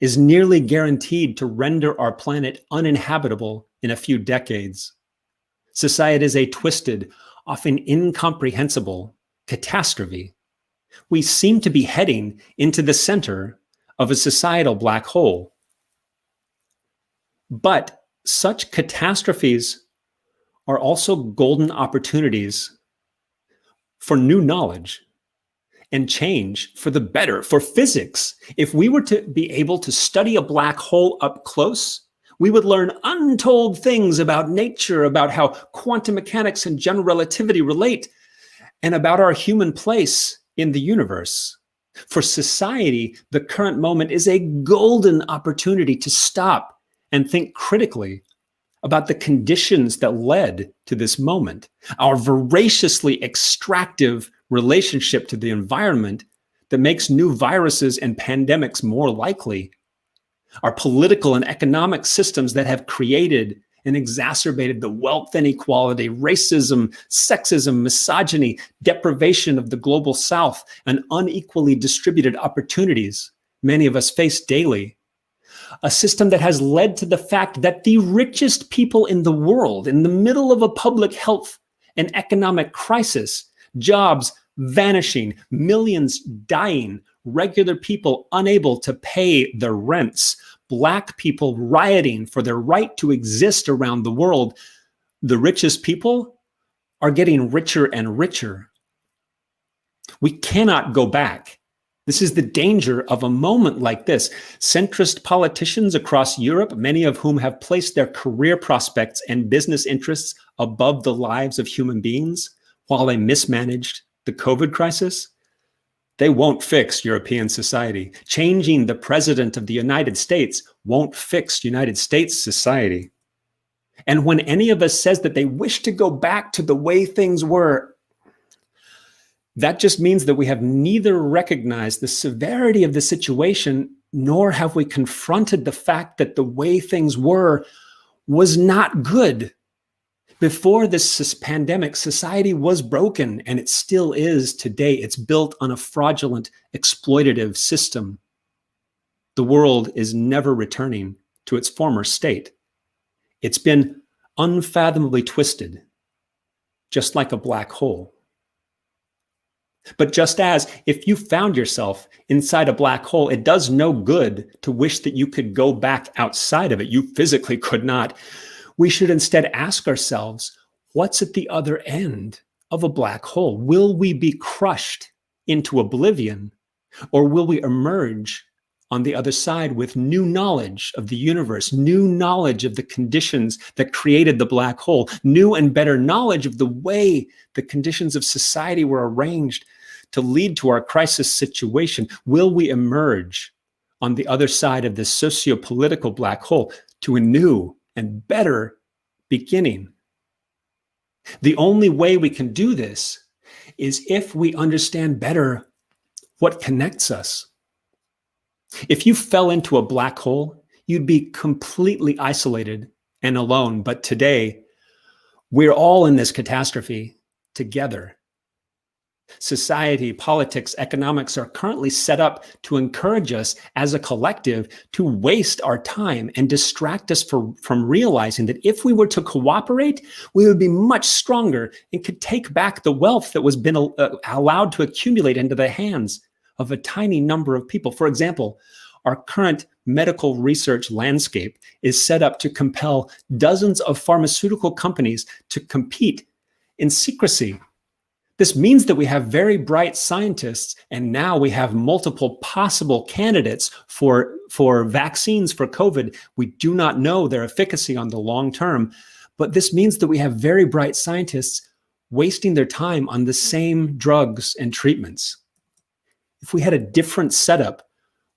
Speaker 3: is nearly guaranteed to render our planet uninhabitable in a few decades. Society is a twisted, often incomprehensible catastrophe. We seem to be heading into the center of a societal black hole. But such catastrophes are also golden opportunities for new knowledge and change for the better, for physics. If we were to be able to study a black hole up close, we would learn untold things about nature, about how quantum mechanics and general relativity relate, and about our human place in the universe. For society, the current moment is a golden opportunity to stop and think critically about the conditions that led to this moment. Our voraciously extractive relationship to the environment that makes new viruses and pandemics more likely. Our political and economic systems that have created and exacerbated the wealth inequality, racism, sexism, misogyny, deprivation of the global South, and unequally distributed opportunities many of us face daily. A system that has led to the fact that the richest people in the world, in the middle of a public health and economic crisis, jobs vanishing, millions dying, regular people unable to pay their rents, Black people rioting for their right to exist around the world, the richest people are getting richer and richer. We cannot go back. This is the danger of a moment like this. Centrist politicians across Europe, many of whom have placed their career prospects and business interests above the lives of human beings while they mismanaged the COVID crisis, they won't fix European society. Changing the president of the United States won't fix United States society. And when any of us says that they wish to go back to the way things were, that just means that we have neither recognized the severity of the situation, nor have we confronted the fact that the way things were was not good. Before this pandemic, society was broken, and it still is today. It's built on a fraudulent, exploitative system. The world is never returning to its former state. It's been unfathomably twisted, just like a black hole. But just as if you found yourself inside a black hole, it does no good to wish that you could go back outside of it. You physically could not. We should instead ask ourselves, what's at the other end of a black hole? Will we be crushed into oblivion, or will we emerge on the other side with new knowledge of the universe, new knowledge of the conditions that created the black hole, new and better knowledge of the way the conditions of society were arranged to lead to our crisis situation? Will we emerge on the other side of this socio-political black hole to a new and better beginning? The only way we can do this is if we understand better what connects us. If you fell into a black hole, you'd be completely isolated and alone. But today, we're all in this catastrophe together. Society, politics, economics are currently set up to encourage us as a collective to waste our time and distract us from realizing that if we were to cooperate, we would be much stronger and could take back the wealth that was been allowed to accumulate into the hands of a tiny number of people. For example, our current medical research landscape is set up to compel dozens of pharmaceutical companies to compete in secrecy. This means that we have very bright scientists, and now we have multiple possible candidates for vaccines for COVID. We do not know their efficacy on the long term, but this means that we have very bright scientists wasting their time on the same drugs and treatments. If we had a different setup,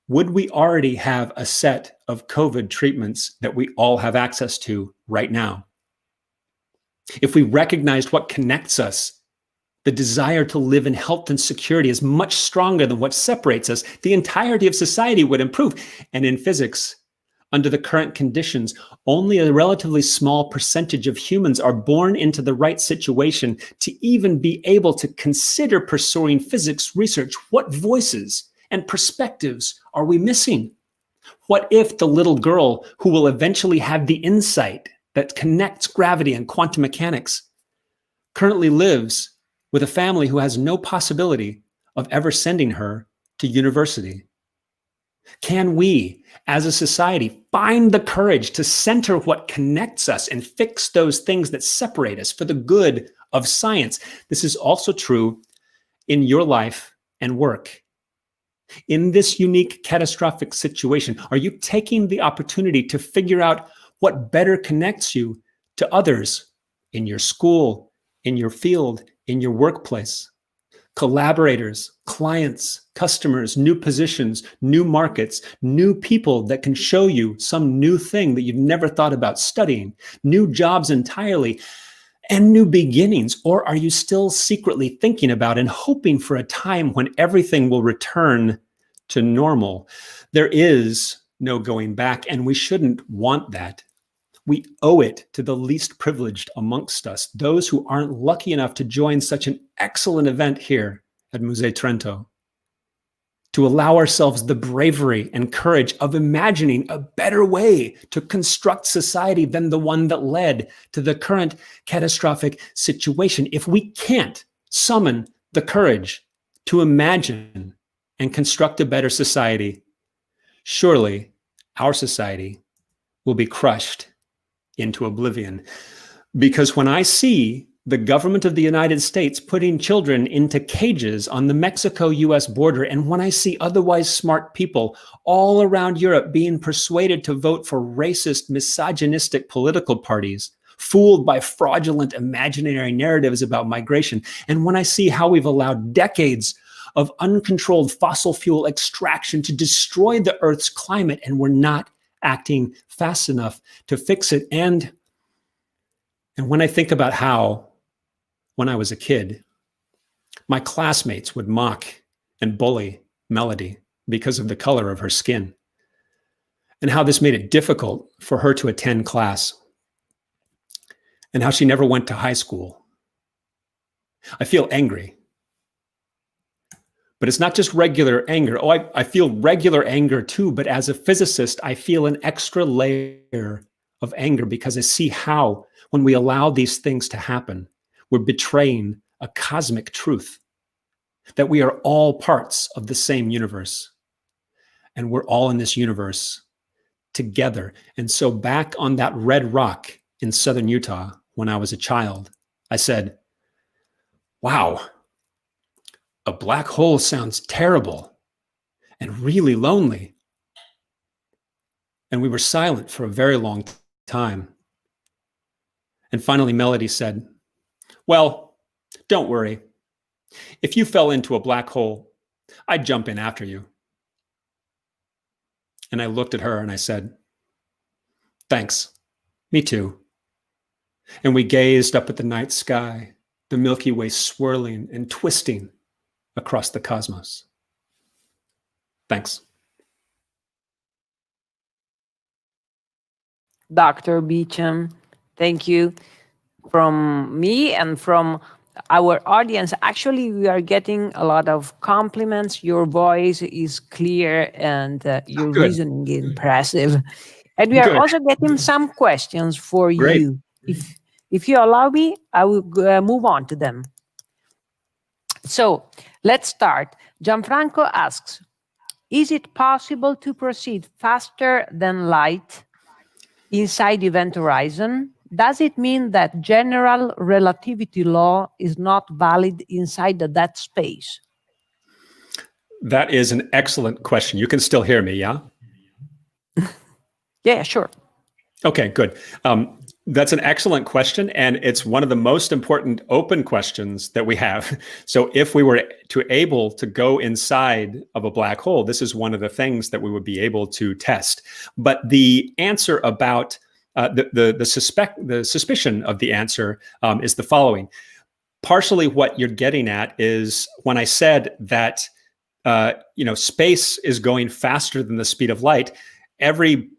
Speaker 3: would we already have a set of COVID treatments that we all have access to right now? If we recognized what connects us, the desire to live in health and security is much stronger than what separates us, the entirety of society would improve. And in physics, under the current conditions, only a relatively small percentage of humans are born into the right situation to even be able to consider pursuing physics research. What voices and perspectives are we missing? What if the little girl who will eventually have the insight that connects gravity and quantum mechanics currently lives with a family who has no possibility of ever sending her to university? Can we, as a society, find the courage to center what connects us and fix those things that separate us for the good of science? This is also true in your life and work. In this unique catastrophic situation, are you taking the opportunity to figure out what better connects you to others in your school, in your field, in your workplace? Collaborators, clients, customers, new positions, new markets, new people that can show you some new thing that you've never thought about studying, new jobs entirely, and new beginnings? Or are you still secretly thinking about and hoping for a time when everything will return to normal? There is no going back, and we shouldn't want that. We owe it to the least privileged amongst us, those who aren't lucky enough to join such an excellent event here at Musée Trento, to allow ourselves the bravery and courage of imagining a better way to construct society than the one that led to the current catastrophic situation. If we can't summon the courage to imagine and construct a better society, surely our society will be crushed into oblivion. Because when I see the government of the United States putting children into cages on the Mexico-US border, and when I see otherwise smart people all around Europe being persuaded to vote for racist, misogynistic political parties, fooled by fraudulent imaginary narratives about migration, and when I see how we've allowed decades of uncontrolled fossil fuel extraction to destroy the Earth's climate, and we're not acting fast enough to fix it, and when I think about how, when I was a kid, my classmates would mock and bully Melody because of the color of her skin, and how this made it difficult for her to attend class, and how she never went to high school, I feel angry. But it's not just regular anger. Oh, I feel regular anger too, but as a physicist, I feel an extra layer of anger because I see how, when we allow these things to happen, we're betraying a cosmic truth, that we are all parts of the same universe, and we're all in this universe together. And so back on that red rock in southern Utah, when I was a child, I said, wow, a black hole sounds terrible and really lonely. And we were silent for a very long time. And finally, Melody said, well, don't worry. If you fell into a black hole, I'd jump in after you. And I looked at her and I said, thanks, me too. And we gazed up at the night sky, the Milky Way swirling and twisting across the cosmos. Thanks.
Speaker 1: Dr. Beacham, thank you. From me and from our audience, actually, we are getting a lot of compliments. Your voice is clear and your reasoning is impressive. And we are also getting some questions for you. If you allow me, I will move on to them. So let's start. Gianfranco asks, is it possible to proceed faster than light inside event horizon? Does it mean that general relativity law is not valid inside that space?
Speaker 3: That is an excellent question. You can still hear me, yeah?
Speaker 1: Yeah, sure.
Speaker 3: Okay, good. That's an excellent question, and it's one of the most important open questions that we have. So if we were able to go inside of a black hole, this is one of the things that we would be able to test. But the answer about the suspicion of the answer is the following. Partially what you're getting at is when I said that space is going faster than the speed of light, every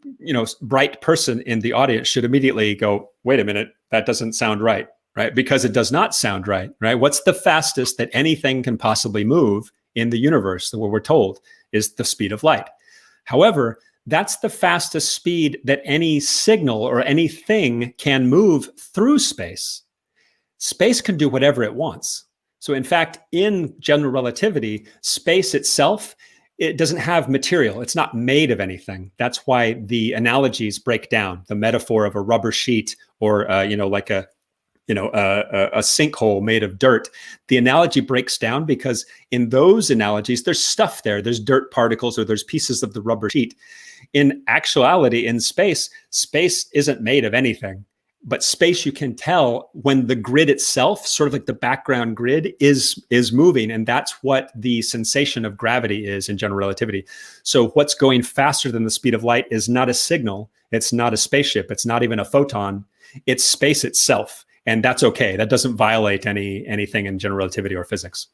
Speaker 3: bright person in the audience should immediately go, wait a minute, that doesn't sound right? Because it does not sound right? What's the fastest that anything can possibly move in the universe? What we're told is the speed of light. However, that's the fastest speed that any signal or anything can move through space. Space can do whatever it wants. So in fact, in general relativity, space itself, it doesn't have material. It's not made of anything. That's why the analogies break down. The metaphor of a rubber sheet or like a sinkhole made of dirt. The analogy breaks down because in those analogies, there's stuff there. There's dirt particles or there's pieces of the rubber sheet. In actuality, in space, space isn't made of anything. But space, you can tell when the grid itself, sort of like the background grid, is moving. And that's what the sensation of gravity is in general relativity. So what's going faster than the speed of light is not a signal. It's not a spaceship. It's not even a photon. It's space itself. And that's okay. That doesn't violate anything in general relativity or physics.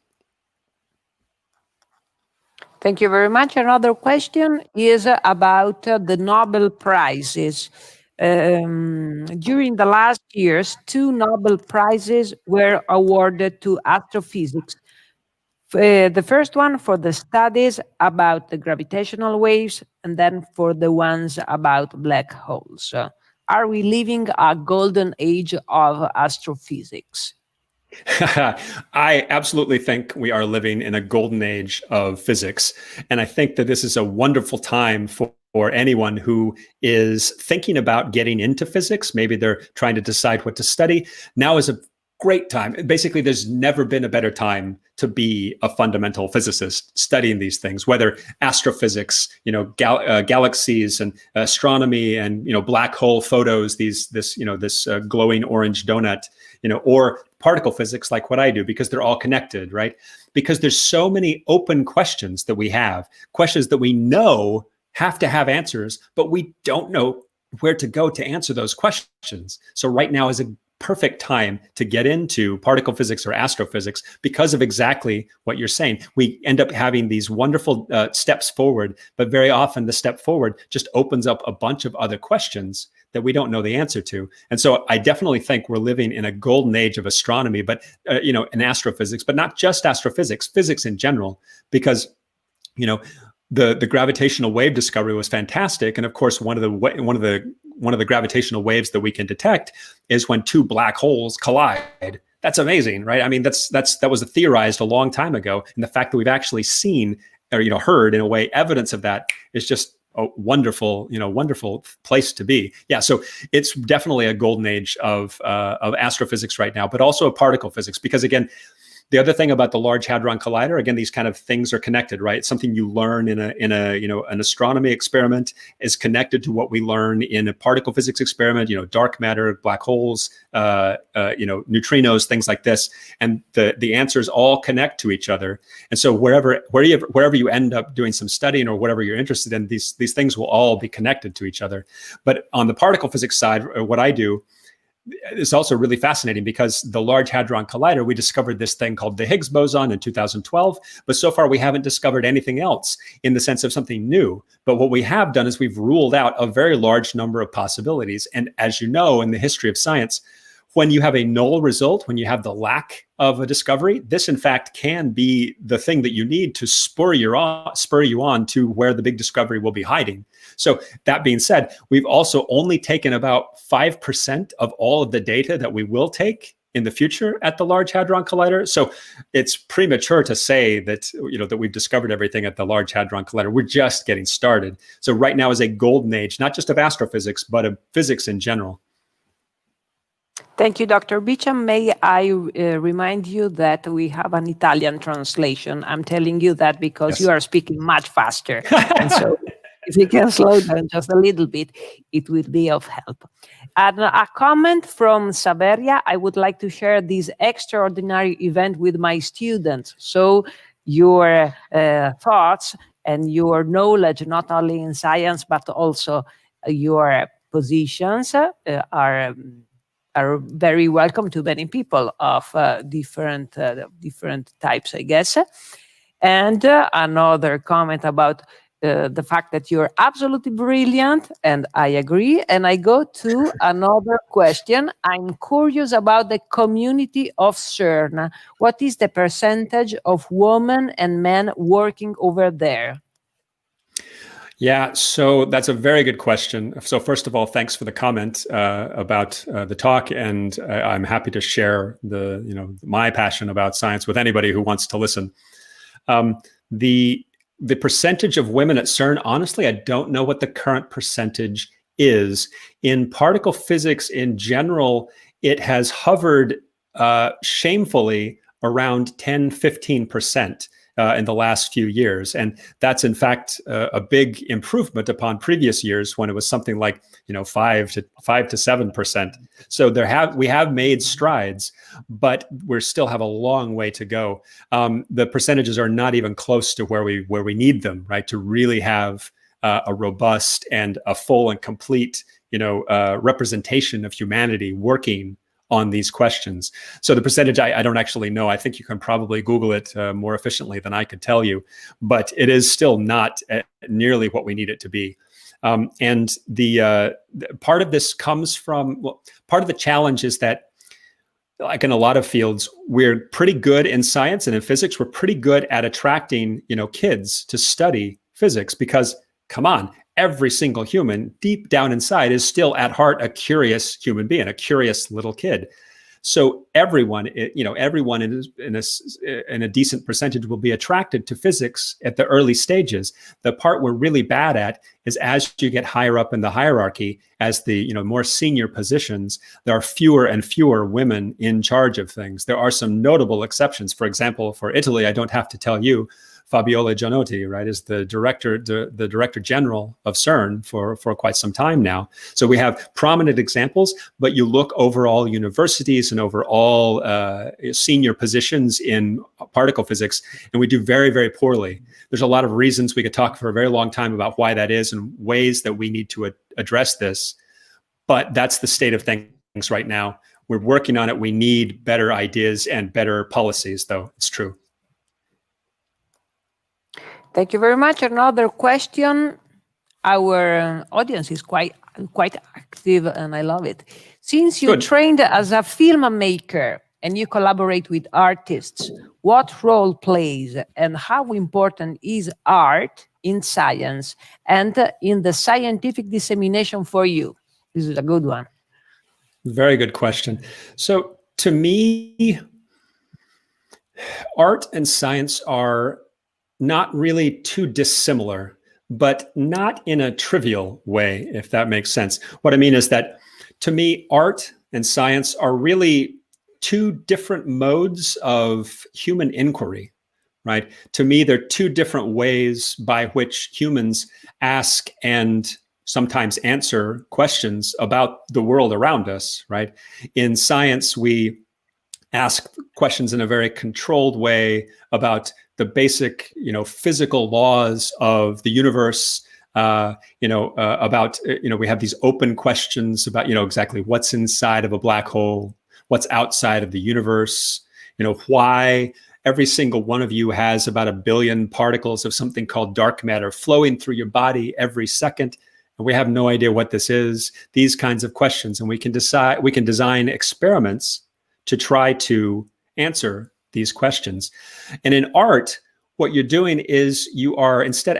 Speaker 1: Thank you very much. Another question is about the Nobel Prizes. During the last years, 2 Nobel Prizes were awarded to astrophysics. The first one for the studies about the gravitational waves, and then for the ones about black holes. Are we living a golden age of astrophysics?
Speaker 3: I absolutely think we are living in a golden age of physics. And I think that this is a wonderful time for anyone who is thinking about getting into physics. Maybe they're trying to decide what to study. Now is a great time. Basically, there's never been a better time to be a fundamental physicist studying these things, whether astrophysics, galaxies and astronomy and, black hole photos, this glowing orange donut, or particle physics like what I do, because they're all connected, right? Because there's so many open questions that we have, questions that we know have to have answers, but we don't know where to go to answer those questions. So right now is a perfect time to get into particle physics or astrophysics because of exactly what you're saying. We end up having these wonderful steps forward, but very often the step forward just opens up a bunch of other questions that we don't know the answer to. And so I definitely think we're living in a golden age of astronomy, but in astrophysics, but not just astrophysics, physics in general, because the gravitational wave discovery was fantastic. And of course, one of the gravitational waves that we can detect is when two black holes collide. That's amazing, right? I mean, that was theorized a long time ago. And the fact that we've actually seen or, heard in a way, evidence of that is just a wonderful place to be. Yeah. So it's definitely a golden age of astrophysics right now, but also of particle physics, because again, the other thing about the Large Hadron Collider, again, these kind of things are connected, right? Something you learn in an astronomy experiment is connected to what we learn in a particle physics experiment. Dark matter, black holes, neutrinos, things like this, and the answers all connect to each other. And so wherever you end up doing some studying or whatever you're interested in, these things will all be connected to each other. But on the particle physics side, what I do, it's also really fascinating because the Large Hadron Collider, we discovered this thing called the Higgs boson in 2012, but so far we haven't discovered anything else in the sense of something new. But what we have done is we've ruled out a very large number of possibilities. And as you know, in the history of science, when you have a null result, when you have the lack of a discovery, this in fact can be the thing that you need to spur you on to where the big discovery will be hiding. So that being said, we've also only taken about 5% of all of the data that we will take in the future at the Large Hadron Collider. So it's premature to say that, that we've discovered everything at the Large Hadron Collider. We're just getting started. So right now is a golden age, not just of astrophysics, but of physics in general.
Speaker 1: Thank you, Dr. Beacham. May I remind you that we have an Italian translation. I'm telling you that because you are speaking much faster. And so if you can slow down just a little bit, it will be of help. And a comment from Saveria: I would like to share this extraordinary event with my students. So your thoughts and your knowledge, not only in science, but also your positions are very welcome to many people of different types, I guess. And another comment about the fact that you're absolutely brilliant, and I agree. And I go to another question. I'm curious about the community of Cern. What is the percentage of women and men working over there?
Speaker 3: Yeah, so that's a very good question. So first of all, thanks for the comment about the talk, and I'm happy to share my passion about science with anybody who wants to listen. The percentage of women at Cern, honestly, I don't know what the current percentage is. In particle physics in general, it has hovered shamefully around 10-15%. In the last few years. And that's in fact a big improvement upon previous years when it was something like 5 to 7%. So we have made strides, but we still have a long way to go. The percentages are not even close to where we need them, right? To really have a robust and a full and complete representation of humanity working on these questions. So the percentage, I don't actually know. I think you can probably Google it more efficiently than I could tell you, but it is still not nearly what we need it to be. And the part of this comes from, part of the challenge is that, like in a lot of fields, we're pretty good in science and in physics, we're pretty good at attracting, kids to study physics because, come on, every single human deep down inside is still at heart a curious human being, a curious little kid. So everyone, everyone in a decent percentage will be attracted to physics at the early stages. The part we're really bad at is as you get higher up in the hierarchy, as the more senior positions, there are fewer and fewer women in charge of things. There are some notable exceptions. For example, for Italy, I don't have to tell you, Fabiola Gianotti, right, is the director general of Cern for quite some time now. So we have prominent examples, but you look over all universities and over all senior positions in particle physics, and we do very, very poorly. There's a lot of reasons. We could talk for a very long time about why that is and ways that we need to address this. But that's the state of things right now. We're working on it. We need better ideas and better policies, though. It's true.
Speaker 1: Thank you very much. Another question. Our audience is quite active, and I love it. Since you trained as a filmmaker and you collaborate with artists, what role plays and how important is art in science and in the scientific dissemination for you? This is a good one.
Speaker 3: Very good question. So to me, art and science are not really too dissimilar, but not in a trivial way, if that makes sense. What I mean is that, to me, art and science are really two different modes of human inquiry, right? To me, they're two different ways by which humans ask and sometimes answer questions about the world around us, right? In science, we ask questions in a very controlled way about the basic, physical laws of the universe. About, we have these open questions about, exactly what's inside of a black hole, what's outside of the universe, why every single one of you has about 1 billion particles of something called dark matter flowing through your body every second. And we have no idea what this is, these kinds of questions. And we can design experiments to try to answer these questions. And in art, what you're doing is you are instead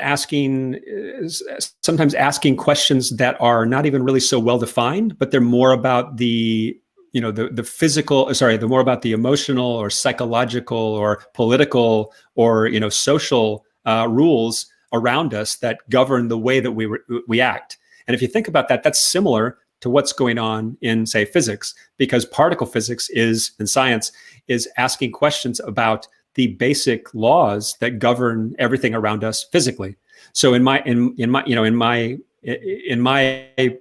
Speaker 3: sometimes asking questions that are not even really so well defined, but they're more about the more about the emotional or psychological or political or social rules around us that govern the way that we act. And if you think about that, that's similar to what's going on in, say, physics, because particle physics in science is asking questions about the basic laws that govern everything around us physically. So in my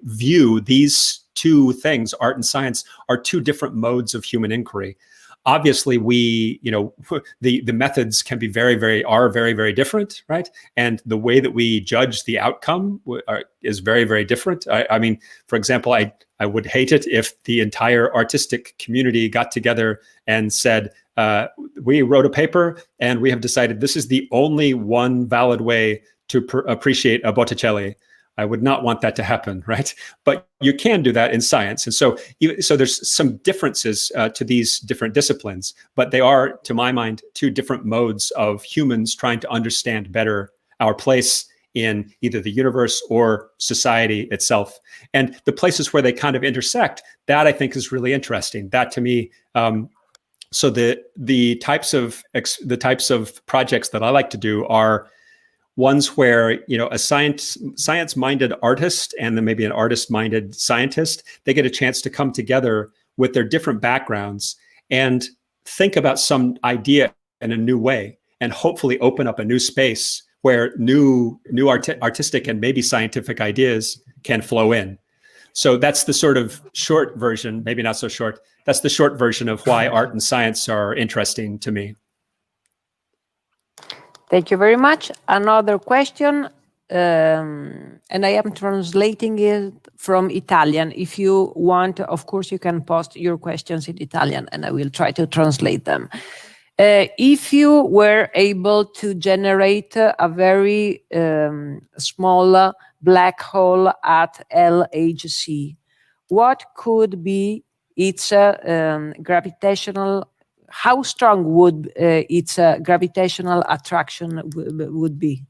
Speaker 3: view, these two things, art and science, are two different modes of human inquiry. Obviously, the methods can be very, very different, right? And the way that we judge the outcome is very, very different. I mean, for example, I would hate it if the entire artistic community got together and said, we wrote a paper and we have decided this is the only one valid way to appreciate a Botticelli. I would not want that to happen, right? But you can do that in science. And so there's some differences to these different disciplines, but they are, to my mind, two different modes of humans trying to understand better our place in either the universe or society itself. And the places where they kind of intersect, that I think is really interesting. That to me, so the types of projects that I like to do are ones where a science-minded artist and then maybe an artist-minded scientist, they get a chance to come together with their different backgrounds and think about some idea in a new way, and hopefully open up a new space where new artistic and maybe scientific ideas can flow in. So that's the sort of short version, maybe not so short. That's the short version of why art and science are interesting to me.
Speaker 1: Thank you very much. Another question, and I am translating it from Italian. If you want, of course, you can post your questions in Italian, and I will try to translate them. If you were able to generate a very small black hole at LHC, what could be its gravitational? How strong would its gravitational attraction would be?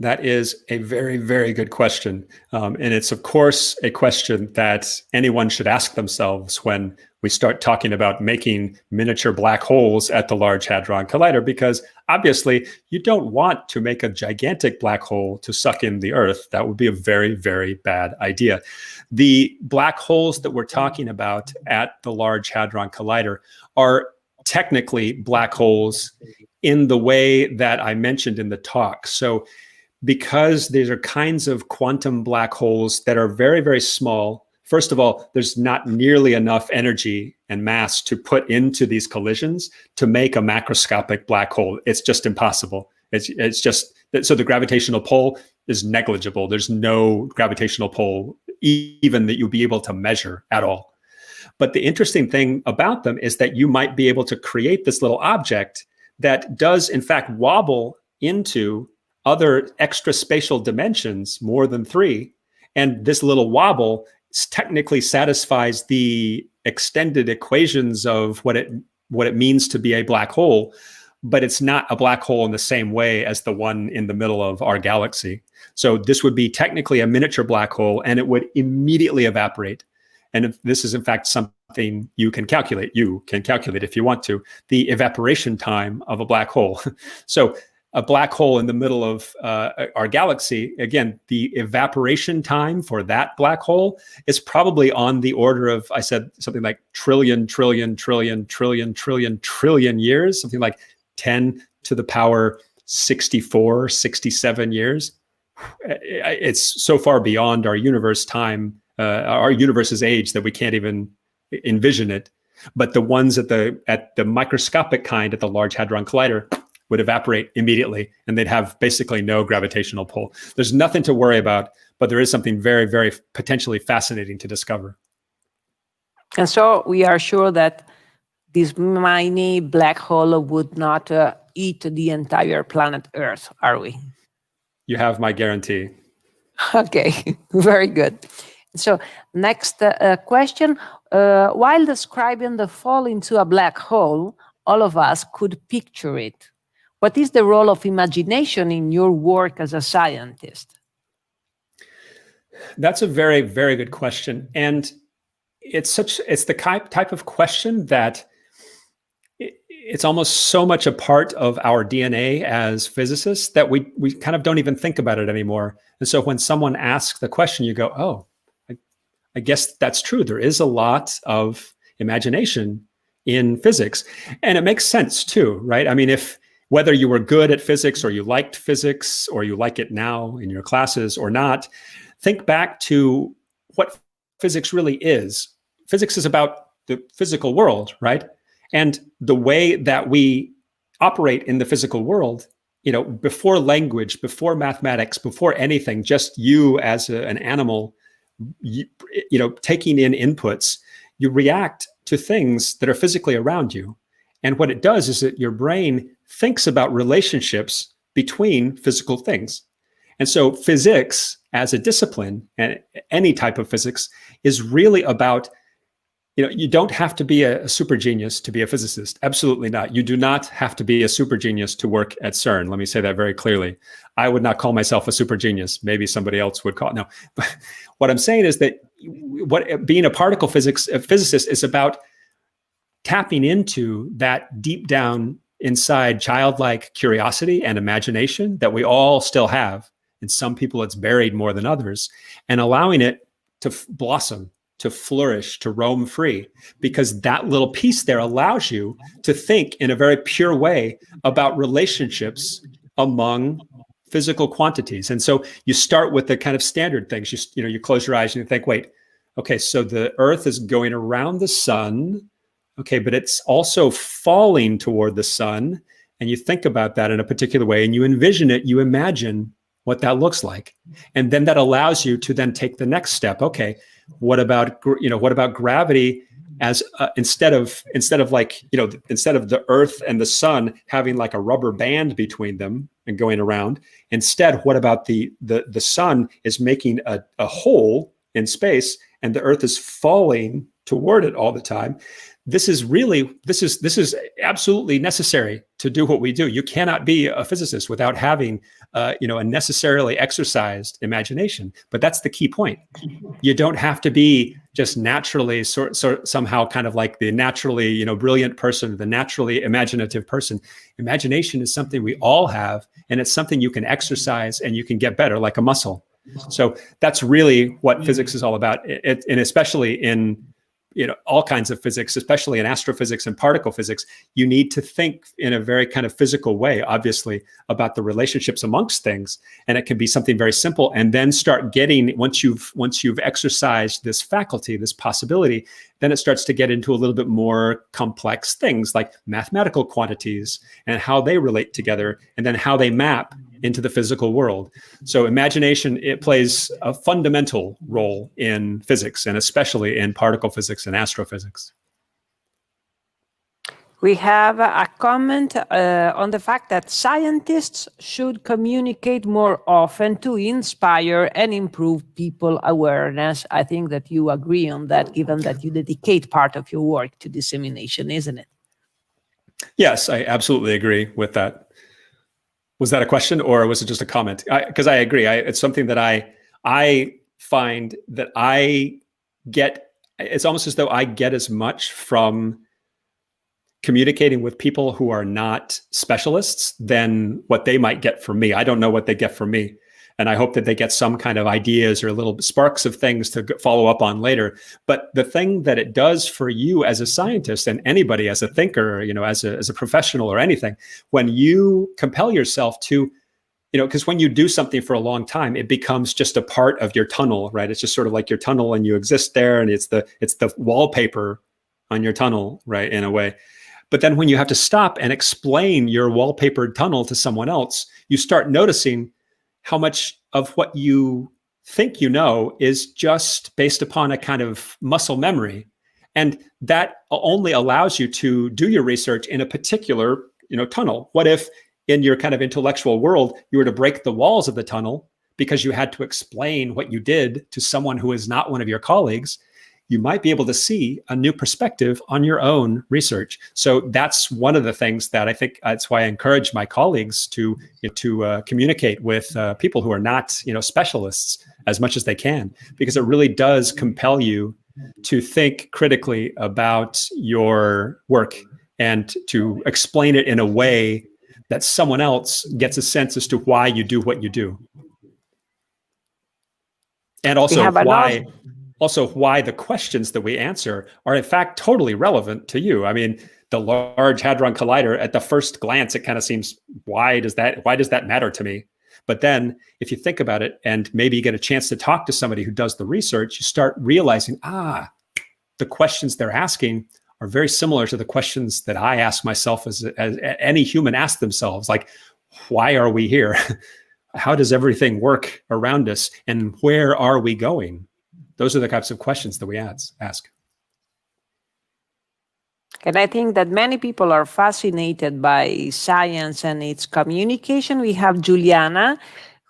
Speaker 3: That is a very, very good question. And it's, of course, a question that anyone should ask themselves when we start talking about making miniature black holes at the Large Hadron Collider, because obviously you don't want to make a gigantic black hole to suck in the Earth. That would be a very, very bad idea. The black holes that we're talking about at the Large Hadron Collider are technically black holes in the way that I mentioned in the talk. So because these are kinds of quantum black holes that are very, very small. First of all, there's not nearly enough energy and mass to put into these collisions to make a macroscopic black hole. It's just impossible. It's just, so the gravitational pull is negligible. There's no gravitational pull even that you'll be able to measure at all. But the interesting thing about them is that you might be able to create this little object that does in fact wobble into other extra spatial dimensions, more than 3. And this little wobble technically satisfies the extended equations of what it means to be a black hole, but it's not a black hole in the same way as the one in the middle of our galaxy. So this would be technically a miniature black hole, and it would immediately evaporate. And if this is in fact something you can calculate if you want to, the evaporation time of a black hole. So a black hole in the middle of our galaxy, again, the evaporation time for that black hole is probably on the order of, I said something like trillion years, something like 10 to the power 64, 67 years. It's so far beyond our universe time, our universe's age, that we can't even envision it. But the ones at the microscopic kind at the Large Hadron Collider would evaporate immediately, and they'd have basically no gravitational pull. There's nothing to worry about, but there is something very, very potentially fascinating to discover.
Speaker 1: And so we are sure that this mini black hole would not eat the entire planet Earth, are we?
Speaker 3: You have my guarantee.
Speaker 1: Okay, very good. So next question. While describing the fall into a black hole, all of us could picture it. What is the role of imagination in your work as a scientist?
Speaker 3: That's a very, very good question. And it's the type of question that it's almost so much a part of our DNA as physicists that we kind of don't even think about it anymore. And so when someone asks the question, you go, oh, I guess that's true. There is a lot of imagination in physics. And it makes sense too, right? I mean, whether you were good at physics or you liked physics or you like it now in your classes or not, think back to what physics really is. Physics is about the physical world, right? And the way that we operate in the physical world, before language, before mathematics, before anything, just you as an animal, taking in inputs, you react to things that are physically around you. And what it does is that your brain thinks about relationships between physical things. And so physics as a discipline, and any type of physics, is really about, you don't have to be a super genius to be a physicist. Absolutely not. You do not have to be a super genius to work at Cern. Let me say that very clearly. I would not call myself a super genius. Maybe somebody else would call it. No, but what I'm saying is that being a particle physicist is about tapping into that deep down inside childlike curiosity and imagination that we all still have. In some people, it's buried more than others, and allowing it to blossom, to flourish, to roam free, because that little piece there allows you to think in a very pure way about relationships among physical quantities. And so you start with the kind of standard things. You close your eyes and you think, wait, okay, so the Earth is going around the sun. Okay, but it's also falling toward the sun. And you think about that in a particular way, and you envision it, you imagine what that looks like. And then that allows you to then take the next step. Okay, what about gravity as instead of the Earth and the sun having like a rubber band between them and going around, instead, what about the sun is making a hole in space, and the Earth is falling toward it all the time, this is absolutely necessary to do what we do. You cannot be a physicist without having a necessarily exercised imagination. But that's the key point. You don't have to be just naturally somehow kind of like the naturally brilliant person, the naturally imaginative person. Imagination is something we all have, and it's something you can exercise and you can get better, like a muscle. So that's really what physics is all about, and especially in all kinds of physics, especially in astrophysics and particle physics, you need to think in a very kind of physical way, obviously, about the relationships amongst things. And it can be something very simple, and then start getting, once you've exercised this faculty, this possibility, then it starts to get into a little bit more complex things like mathematical quantities and how they relate together, and then how they map into the physical world. So imagination, it plays a fundamental role in physics, and especially in particle physics and astrophysics.
Speaker 1: We have a comment on the fact that scientists should communicate more often to inspire and improve people awareness. I think that you agree on that, given that you dedicate part of your work to dissemination, isn't it?
Speaker 3: Yes, I absolutely agree with that. Was that a question, or was it just a comment? Because I agree. It's something that I find that I get. It's almost as though I get as much from communicating with people who are not specialists than what they might get from me. I don't know what they get from me. And I hope that they get some kind of ideas or little sparks of things to follow up on later. But the thing that it does for you as a scientist, and anybody as a thinker, as a professional or anything, when you compel yourself to, because when you do something for a long time, it becomes just a part of your tunnel, right? It's just sort of like your tunnel, and you exist there, and it's the wallpaper on your tunnel, right, in a way. But then when you have to stop and explain your wallpapered tunnel to someone else, you start noticing how much of what you think is just based upon a kind of muscle memory. And that only allows you to do your research in a particular, tunnel. What if in your kind of intellectual world, you were to break the walls of the tunnel because you had to explain what you did to someone who is not one of your colleagues? You might be able to see a new perspective on your own research. So that's one of the things that I think, that's why I encourage my colleagues to communicate with people who are not specialists as much as they can, because it really does compel you to think critically about your work and to explain it in a way that someone else gets a sense as to why you do what you do. And also why the questions that we answer are in fact totally relevant to you. I mean, the Large Hadron Collider, at the first glance, it kind of seems, why does that matter to me? But then if you think about it, and maybe you get a chance to talk to somebody who does the research, you start realizing, the questions they're asking are very similar to the questions that I ask myself as any human asks themselves, like, why are we here? How does everything work around us? And where are we going? Those are the types of questions that we ask.
Speaker 1: And I think that many people are fascinated by science and its communication. We have Juliana,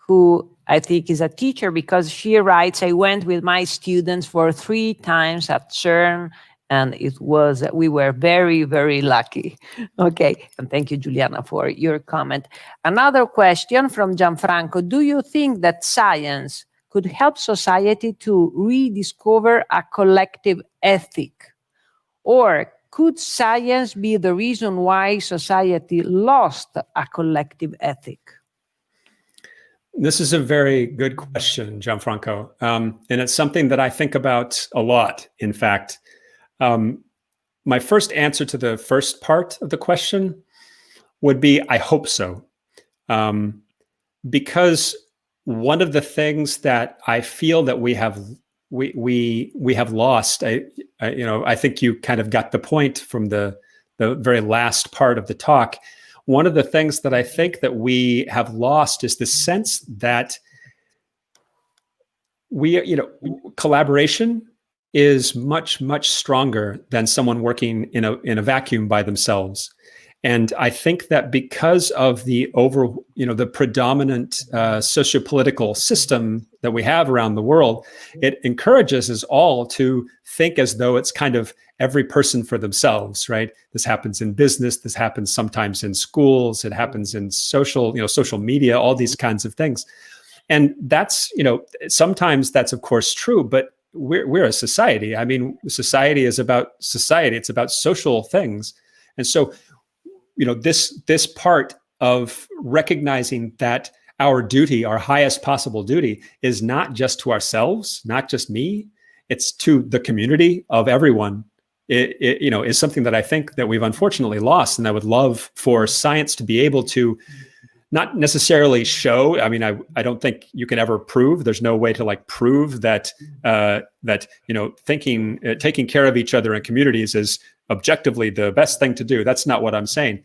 Speaker 1: who I think is a teacher, because she writes, I went with my students for 3 times at Cern, and we were very, very lucky. Okay, and thank you, Juliana, for your comment. Another question from Gianfranco. Do you think that science could help society to rediscover a collective ethic? Or could science be the reason why society lost a collective ethic?
Speaker 3: This is a very good question, Gianfranco. And it's something that I think about a lot, in fact. My first answer to the first part of the question would be, I hope so. Because one of the things that I feel that we have lost, I think you kind of got the point from the very last part of the talk. One of the things that I think that we have lost is the sense that collaboration is much, much stronger than someone working in a vacuum by themselves. And I think that because of the the predominant sociopolitical system that we have around the world, it encourages us all to think as though it's kind of every person for themselves, right? This happens in business. This happens sometimes in schools. It happens in social media, all these kinds of things. And that's, sometimes that's of course true, but we're a society. I mean, society is about society. It's about social things. And so, this part of recognizing that our duty, our highest possible duty, is not just to ourselves, not just me, it's to the community of everyone. Is something that I think that we've unfortunately lost, and I would love for science to be able to not necessarily show. I mean, I don't think you can ever prove. There's no way to prove that taking care of each other in communities is objectively the best thing to do. That's not what I'm saying.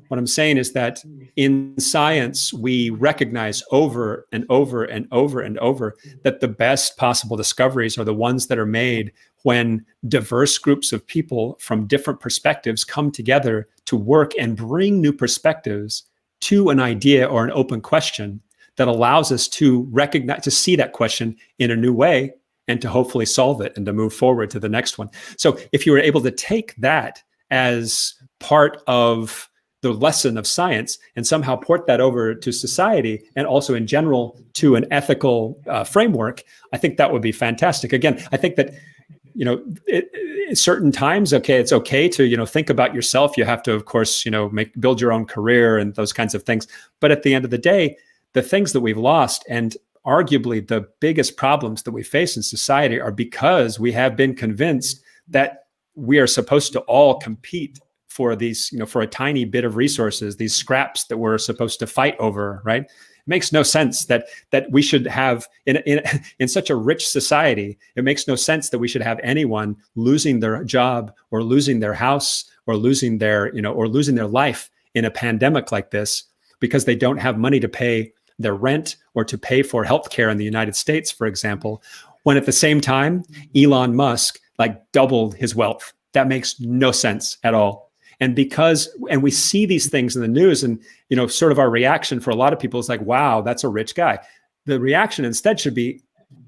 Speaker 3: What I'm saying is that in science, we recognize over and over and over and over that the best possible discoveries are the ones that are made when diverse groups of people from different perspectives come together to work and bring new perspectives to an idea or an open question that allows us to recognize, to see that question in a new way and to hopefully solve it and to move forward to the next one. So if you were able to take that as part of the lesson of science and somehow port that over to society and also in general to an ethical framework, I think that would be fantastic. Again, I think that, at certain times, it's okay to, think about yourself. You have to, of course, build your own career and those kinds of things. But at the end of the day, the things that we've lost and arguably the biggest problems that we face in society are because we have been convinced that we are supposed to all compete for these, for a tiny bit of resources, these scraps that we're supposed to fight over, right? It makes no sense that we should have in such a rich society. It makes no sense that we should have anyone losing their job or losing their house or losing their life in a pandemic like this because they don't have money to pay their rent or to pay for healthcare in the United States, for example, when at the same time, Elon Musk doubled his wealth. That makes no sense at all. And we see these things in the news and, sort of our reaction for a lot of people is wow, that's a rich guy. The reaction instead should be,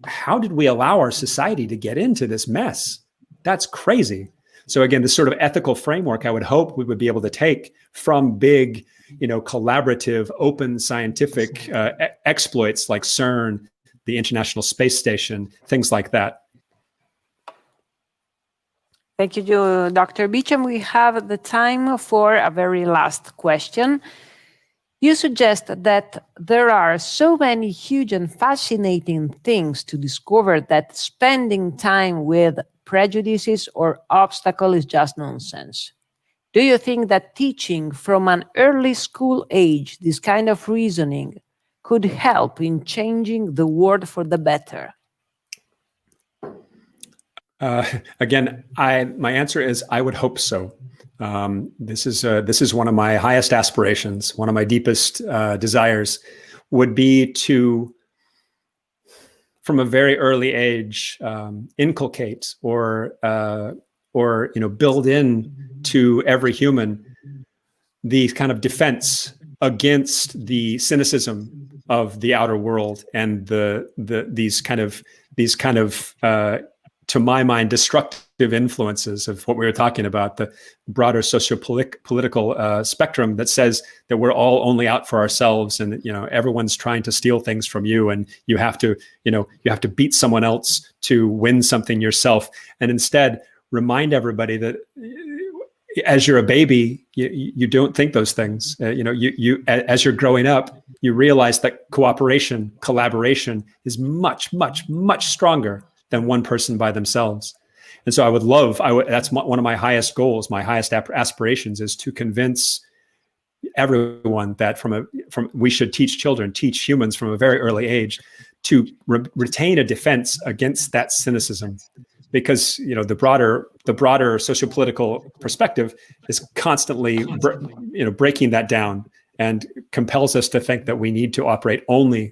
Speaker 3: how did we allow our society to get into this mess? That's crazy. So again, this sort of ethical framework, I would hope we would be able to take from big, collaborative, open scientific exploits like Cern, the International Space Station, things like that.
Speaker 1: Thank you, Dr. Beacham. We have the time for a very last question. You suggest that there are so many huge and fascinating things to discover that spending time with prejudices or obstacles is just nonsense. Do you think that teaching from an early school age this kind of reasoning could help in changing the world for the better?
Speaker 3: Again, my answer is I would hope so. This is one of my highest aspirations. One of my deepest desires would be to, from a very early age, inculcate or build in to every human the kind of defense against the cynicism of the outer world and these kind of to my mind, destructive influences of what we were talking about, the broader socio-political spectrum that says that we're all only out for ourselves and, everyone's trying to steal things from you and you have to beat someone else to win something yourself. And instead remind everybody that as you're a baby, you don't think those things. As you're growing up, you realize that cooperation, collaboration is much, much, much stronger than one person by themselves. And so that's one of my highest goals, my highest aspirations is to convince everyone that we should teach humans from a very early age to retain a defense against that cynicism. Because, the broader sociopolitical perspective is constantly, breaking that down and compels us to think that we need to operate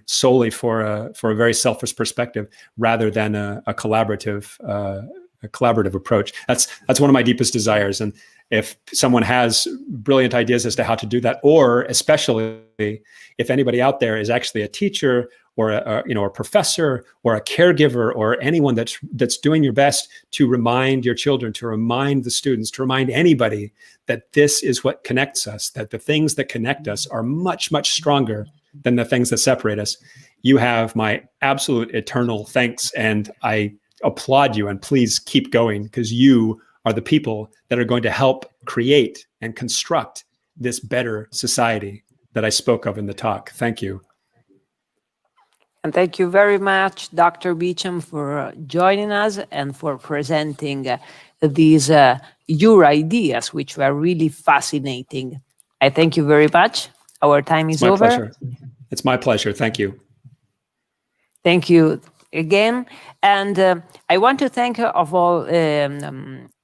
Speaker 3: solely for a very selfish perspective rather than a collaborative a collaborative approach. That's one of my deepest desires. And if someone has brilliant ideas as to how to do that, or especially if anybody out there is actually a teacher or a professor or a caregiver or anyone that's doing your best to remind your children, to remind the students, to remind anybody that this is what connects us, that the things that connect us are much, much stronger than the things that separate us. You have my absolute eternal thanks, and I applaud you, and please keep going, because you are the people that are going to help create and construct this better society that I spoke of in the talk. Thank you.
Speaker 1: And thank you very much, Dr. Beacham, for joining us and for presenting these your ideas, which were really fascinating. I thank you very much. Our time is over.
Speaker 3: Pleasure. It's my pleasure. Thank you.
Speaker 1: Thank you again. And I want to thank of all,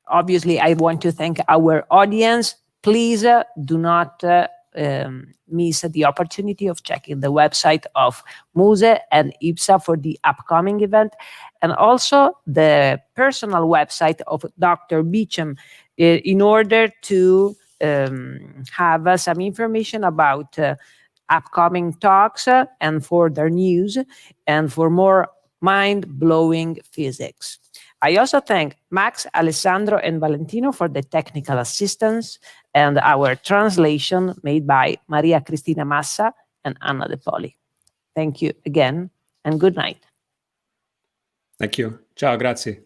Speaker 1: obviously, I want to thank our audience. Please do not miss the opportunity of checking the website of Muse and IPSA for the upcoming event, and also the personal website of Dr. Beacham in order to have some information about upcoming talks and further news and for more mind-blowing physics. I also thank Max, Alessandro, and Valentino for the technical assistance and our translation made by Maria Cristina Massa and Anna De Poli. Thank you again, and good night.
Speaker 3: Thank you. Ciao, grazie.